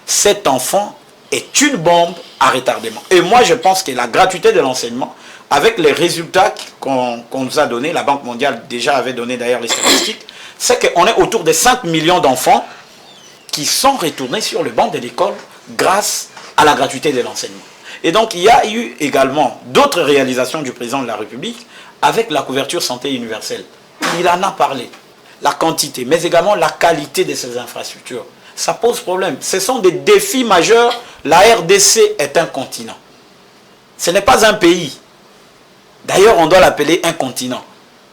cet enfant est une bombe à retardement. Et moi, je pense que la gratuité de l'enseignement, avec les résultats qu'on nous a donnés, la Banque mondiale déjà avait donné d'ailleurs les statistiques, c'est qu'on est autour de 5 millions d'enfants qui sont retournés sur le banc de l'école grâce à la gratuité de l'enseignement. Et donc, il y a eu également d'autres réalisations du président de la République avec la couverture santé universelle. Il en a parlé. La quantité, mais également la qualité de ces infrastructures. Ça pose problème. Ce sont des défis majeurs. La RDC est un continent. Ce n'est pas un pays. D'ailleurs, on doit l'appeler un continent.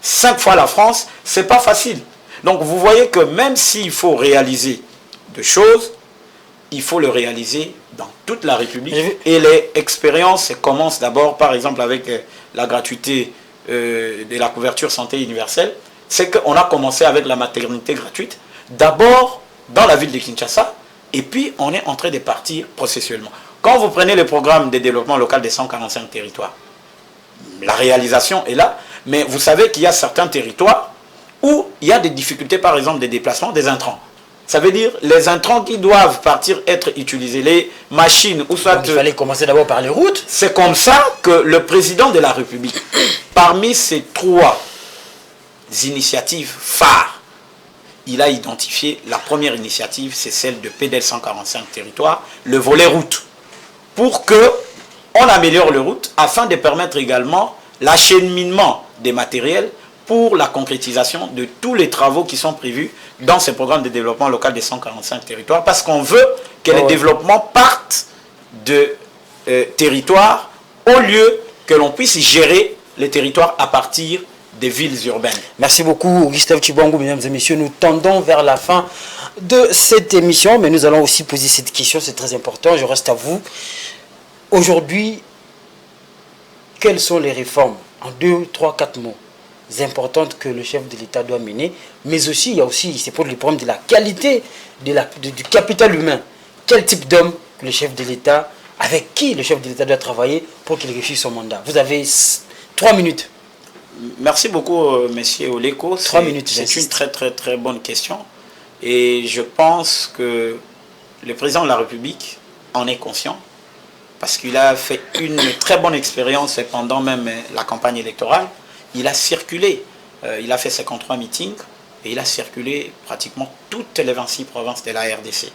5 fois la France, ce n'est pas facile. Donc, vous voyez que même s'il faut réaliser de choses, il faut le réaliser dans toute la République. Et les expériences commencent d'abord, par exemple, avec la gratuité de la couverture santé universelle. C'est qu'on a commencé avec la maternité gratuite, d'abord dans la ville de Kinshasa, et puis on est en train de partir processuellement. Quand vous prenez le programme de développement local des 145 territoires, la réalisation est là, Mais vous savez qu'il y a certains territoires où il y a des difficultés, par exemple, des déplacements des intrants. Ça veut dire les intrants qui doivent partir être utilisés, les machines ou soit... Donc, il fallait commencer d'abord par les routes. C'est comme ça que le président de la République, parmi ces 3 initiatives phares, il a identifié la première initiative, c'est celle de PDL 145 territoires, le volet route, pour que on améliore les routes afin de permettre également l'acheminement des matériels pour la concrétisation de tous les travaux qui sont prévus dans ce programme de développement local des 145 territoires, parce qu'on veut que les développements partent de territoires au lieu que l'on puisse gérer les territoires à partir des villes urbaines. Merci beaucoup Gustave Tshibangou, mesdames et messieurs. Nous tendons vers la fin de cette émission, mais nous allons aussi poser cette question, c'est très important, je reste à vous. Aujourd'hui, quelles sont les réformes, en 2, 3, 4 mots, importantes que le chef de l'État doit mener, mais aussi, il y a aussi, c'est pour le problème de la qualité du capital humain. Quel type d'homme le chef de l'État, avec qui le chef de l'État doit travailler pour qu'il réussisse son mandat? Vous avez 3 minutes. Merci beaucoup, monsieur Oleko. 3 minutes. C'est une très bonne question. Et je pense que le président de la République en est conscient, parce qu'il a fait une très bonne expérience pendant même la campagne électorale. Il a circulé, il a fait 53 meetings, et il a circulé pratiquement toutes les 26 provinces de la RDC.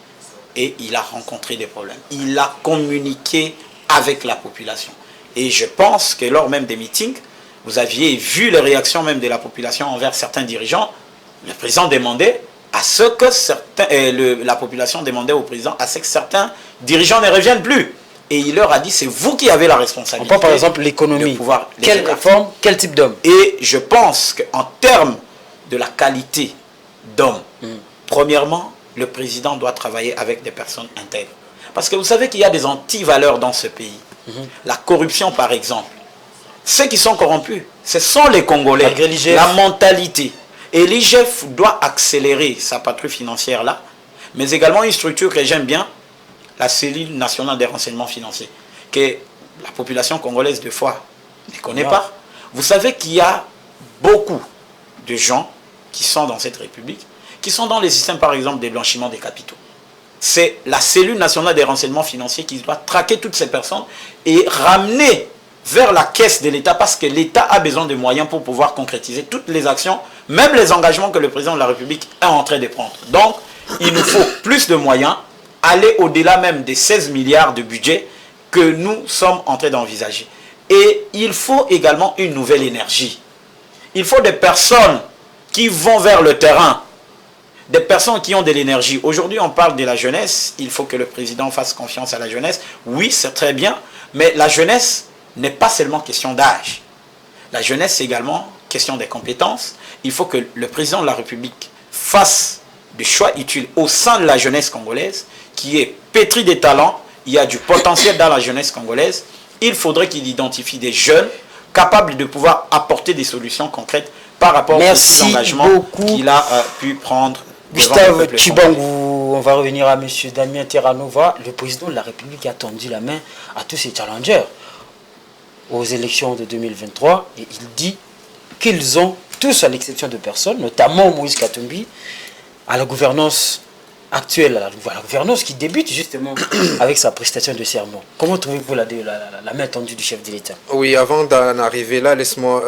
Et il a rencontré des problèmes. Il a communiqué avec la population. Et je pense que lors même des meetings, vous aviez vu les réactions même de la population envers certains dirigeants. Le président demandait à ce que la population demandait au président à ce que certains dirigeants ne reviennent plus. Et il leur a dit, c'est vous qui avez la responsabilité. On prend par exemple l'économie. Quelle réforme, quel type d'homme? Et je pense qu'en termes de la qualité d'homme, premièrement, le président doit travailler avec des personnes intègres. Parce que vous savez qu'il y a des antivaleurs dans ce pays. La corruption, par exemple. Ceux qui sont corrompus, ce sont les Congolais. La mentalité. Et l'IGF doit accélérer sa patrouille financière là, mais également une structure que j'aime bien, la cellule nationale des renseignements financiers, que la population congolaise de fois ne connaît pas. Vous savez qu'il y a beaucoup de gens qui sont dans cette république, qui sont dans les systèmes par exemple de blanchiment des capitaux. C'est la cellule nationale des renseignements financiers qui doit traquer toutes ces personnes et ramener vers la caisse de l'État, parce que l'État a besoin de moyens pour pouvoir concrétiser toutes les actions, même les engagements que le président de la République est en train de prendre. Donc, il nous faut plus de moyens, aller au-delà même des 16 milliards de budget que nous sommes en train d'envisager. Et il faut également une nouvelle énergie. Il faut des personnes qui vont vers le terrain, des personnes qui ont de l'énergie. Aujourd'hui, on parle de la jeunesse, il faut que le président fasse confiance à la jeunesse. Oui, c'est très bien, mais la jeunesse n'est pas seulement question d'âge. La jeunesse, c'est également question des compétences. Il faut que le président de la République fasse des choix utiles au sein de la jeunesse congolaise, qui est pétrie de talents. Il y a du potentiel dans la jeunesse congolaise. Il faudrait qu'il identifie des jeunes capables de pouvoir apporter des solutions concrètes par rapport aux engagements qu'il a pu prendre. Gustave Tshibangou, on va revenir à M. Damien Terranova. Le président de la République a tendu la main à tous ces challengers aux élections de 2023 et il dit qu'ils ont tous, à l'exception de personnes, notamment Moïse Katumbi, à la gouvernance actuelle, à la gouvernance qui débute justement avec sa prestation de serment. Comment trouvez-vous la main tendue du chef de l'État? Oui, avant d'en arriver là, laisse-moi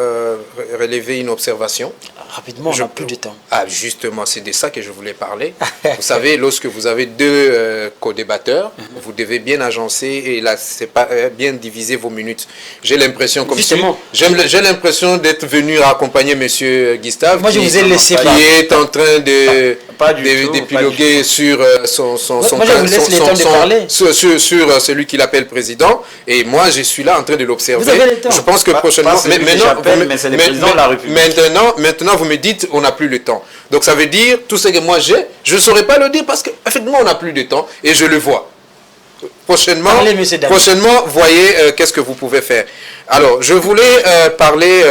relever une observation. Rapidement, on n'a plus de temps. Ah, justement, c'est de ça que je voulais parler. Vous savez, lorsque vous avez deux co-débatteurs, vous devez bien agencer et là, c'est pas bien diviser vos minutes. J'ai l'impression, comme justement, j'ai l'impression d'être venu accompagner Monsieur Gustave. Moi, je vous ai laissé qui est en train d'épiloguer sur sur celui qu'il appelle président. Et moi, je suis là en train de l'observer. Vous avez le temps. Je pense que prochainement, maintenant, vous me dites, on n'a plus le temps. Donc ça veut dire, tout ce que moi j'ai, je ne saurais pas le dire parce qu'effectivement, on n'a plus de temps et je le vois. Prochainement, voyez qu'est-ce que vous pouvez faire. Alors, je voulais parler,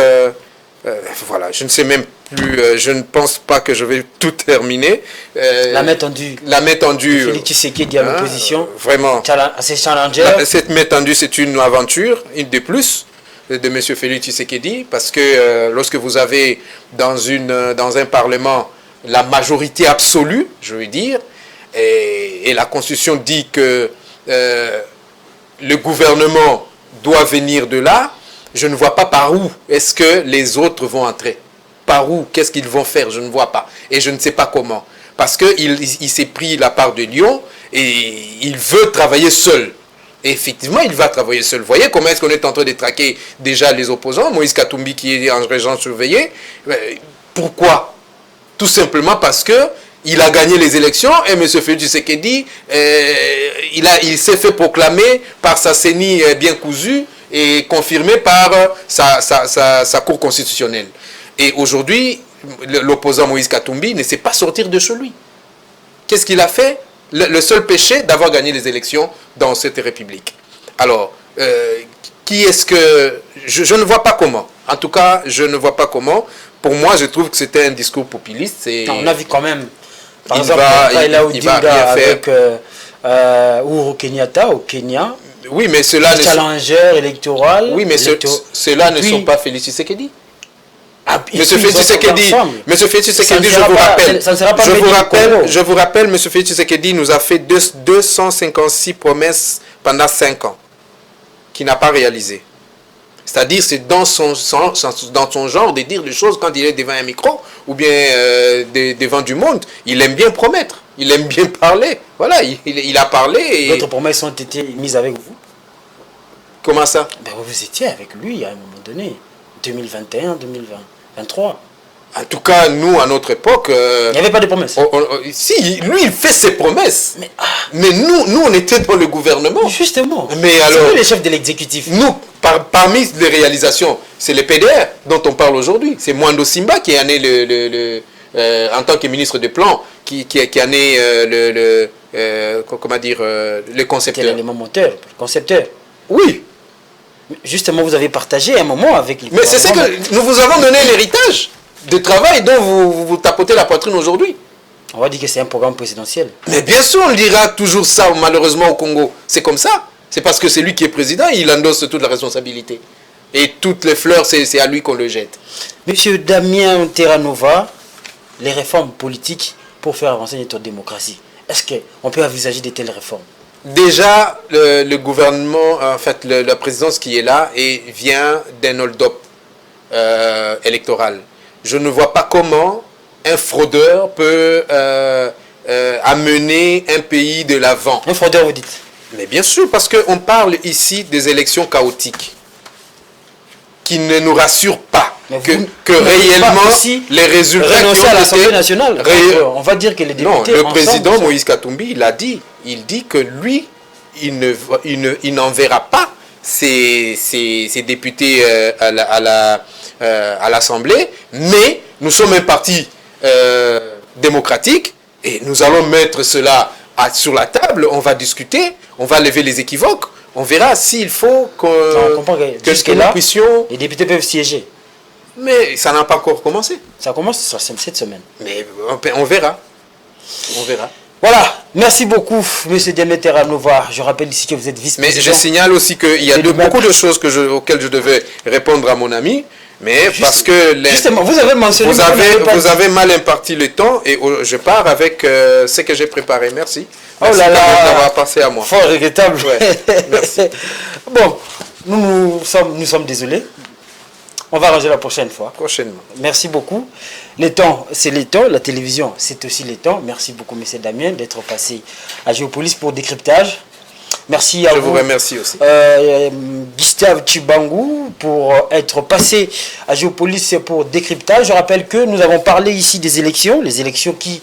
voilà, je ne sais même plus, je ne pense pas que je vais tout terminer. La main tendue. La main tendue. Félix Tshisekedi à l'opposition. Vraiment. C'est challenger. Cette main tendue, c'est une aventure, une de plus. de M. Félix Tshisekedi, parce que lorsque vous avez dans un parlement la majorité absolue, je veux dire, et la Constitution dit que le gouvernement doit venir de là, je ne vois pas par où est-ce que les autres vont entrer. Par où, qu'est-ce qu'ils vont faire, je ne vois pas. Et je ne sais pas comment. Parce qu'il s'est pris la part de Lyon et il veut travailler seul. Et effectivement, il va travailler seul. Vous voyez comment est-ce qu'on est en train de traquer déjà les opposants, Moïse Katumbi qui est en régent surveillé. Pourquoi? Tout simplement parce que il a gagné les élections et M. Félix Tshisekedi, il s'est fait proclamer par sa CENI bien cousue et confirmé par sa cour constitutionnelle. Et aujourd'hui, l'opposant Moïse Katumbi ne sait pas sortir de chez lui. Qu'est-ce qu'il a fait? Le seul péché d'avoir gagné les élections dans cette république. Alors, qui est-ce que... Je ne vois pas comment. En tout cas, je ne vois pas comment. Pour moi, je trouve que c'était un discours populiste. Non, on a vu quand même, par exemple, Raila Odinga avec Uhuru Kenyatta au Kenya. Oui, mais cela challenger électoral. Oui, mais ceux-là ne sont pas Félix Tshisekedi. Monsieur Félix Tshisekedi, je vous rappelle, M. Félix Tshisekedi nous a fait 256 promesses pendant 5 ans, qui n'a pas réalisé. C'est-à-dire, c'est dans son genre de dire des choses quand il est devant un micro, ou bien devant du monde. Il aime bien promettre, il aime bien parler. Voilà, il a parlé. Et... D'autres promesses ont été mises avec vous? Comment ça? Ben, vous étiez avec lui à un moment donné, 2021, 2020. 23. En tout cas, nous, à notre époque... il n'y avait pas de promesses. Si, lui, il fait ses promesses. Mais nous, on était dans le gouvernement. Justement. Mais alors, c'est les chefs de l'exécutif. Nous, parmi les réalisations, c'est le PDR dont on parle aujourd'hui. C'est Mwando Simba qui a né en tant que ministre de Plan, qui a né le concepteur. L'élément moteur, le concepteur. Oui. Justement, vous avez partagé un moment avec les... Mais c'est ce que nous vous avons donné l'héritage de travail dont vous tapotez la poitrine aujourd'hui. On va dire que c'est un programme présidentiel. Mais bien sûr, on dira toujours ça, malheureusement, au Congo. C'est comme ça. C'est parce que c'est lui qui est président, il endosse toute la responsabilité. Et toutes les fleurs, c'est à lui qu'on le jette. Monsieur Damien Terranova, les réformes politiques pour faire avancer notre démocratie, est-ce qu'on peut envisager de telles réformes? Déjà, le gouvernement, en fait, la présidence qui est là vient d'un hold-up électoral. Je ne vois pas comment un fraudeur peut amener un pays de l'avant. Un fraudeur, vous dites? Mais bien sûr, parce qu'on parle ici des élections chaotiques qui ne nous rassurent pas. Que réellement, les résultats renoncer à l'Assemblée nationale. On va dire que les députés... Non, le président Moïse Katumbi, il a dit. Il dit que lui, il n'enverra pas ses députés à l'Assemblée, mais nous sommes un parti démocratique et nous allons mettre cela sur la table, on va discuter, on va lever les équivoques, on verra s'il faut que nous puissions... Les députés peuvent siéger. Mais ça n'a pas encore commencé. Ça commence cette semaine. Mais on verra. On verra. Voilà, merci beaucoup, M. Damien Terranova. Je rappelle ici que vous êtes vice-président. Mais je signale aussi qu'il y a beaucoup de choses auxquelles je devais répondre à mon ami. Mais parce que... Justement, vous avez mentionné... Vous avez mal imparti le temps et je pars avec ce que j'ai préparé. Merci. Merci d'avoir passé à moi. Fort regrettable. Ouais, merci. Bon, nous sommes désolés. On va ranger la prochaine fois. Prochainement. Merci beaucoup. Les temps, c'est les temps. La télévision, c'est aussi les temps. Merci beaucoup, M. Damien, d'être passé à Géopolis pour décryptage. Merci à vous. Je vous remercie aussi. Gustave Chibangou pour être passé à Géopolis pour décryptage. Je rappelle que nous avons parlé ici des élections, les élections qui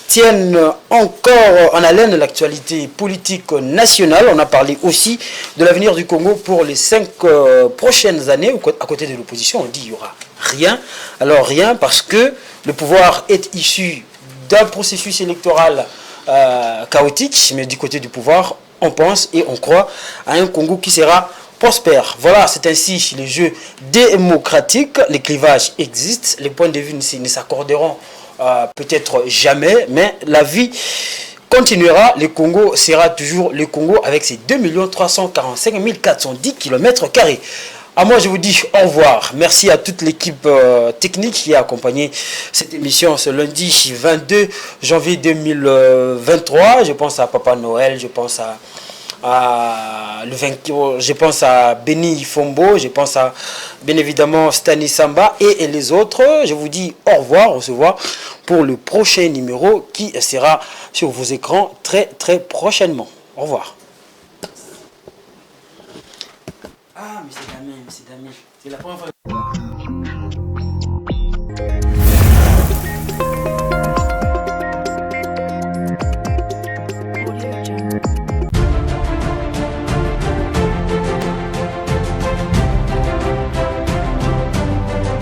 tiennent encore en haleine l'actualité politique nationale. On a parlé aussi de l'avenir du Congo pour les 5 prochaines années. À côté de l'opposition, on dit qu'il n'y aura rien. Alors rien parce que le pouvoir est issu d'un processus électoral chaotique, mais du côté du pouvoir, on pense et on croit à un Congo qui sera prospère. Voilà, c'est ainsi les jeux démocratiques. Les clivages existent, les points de vue ne s'accorderont peut-être jamais, mais la vie continuera. Le Congo sera toujours le Congo avec ses 2 345 410 km². À moi, je vous dis au revoir. Merci à toute l'équipe technique qui a accompagné cette émission ce lundi 22 janvier 2023. Je pense à Papa Noël, je pense je pense à Benny Fombo, je pense à bien évidemment Stani Samba et les autres. Je vous dis au revoir, on se voit pour le prochain numéro qui sera sur vos écrans très prochainement. Au revoir. Ah, mais c'est Damien, c'est la première fois.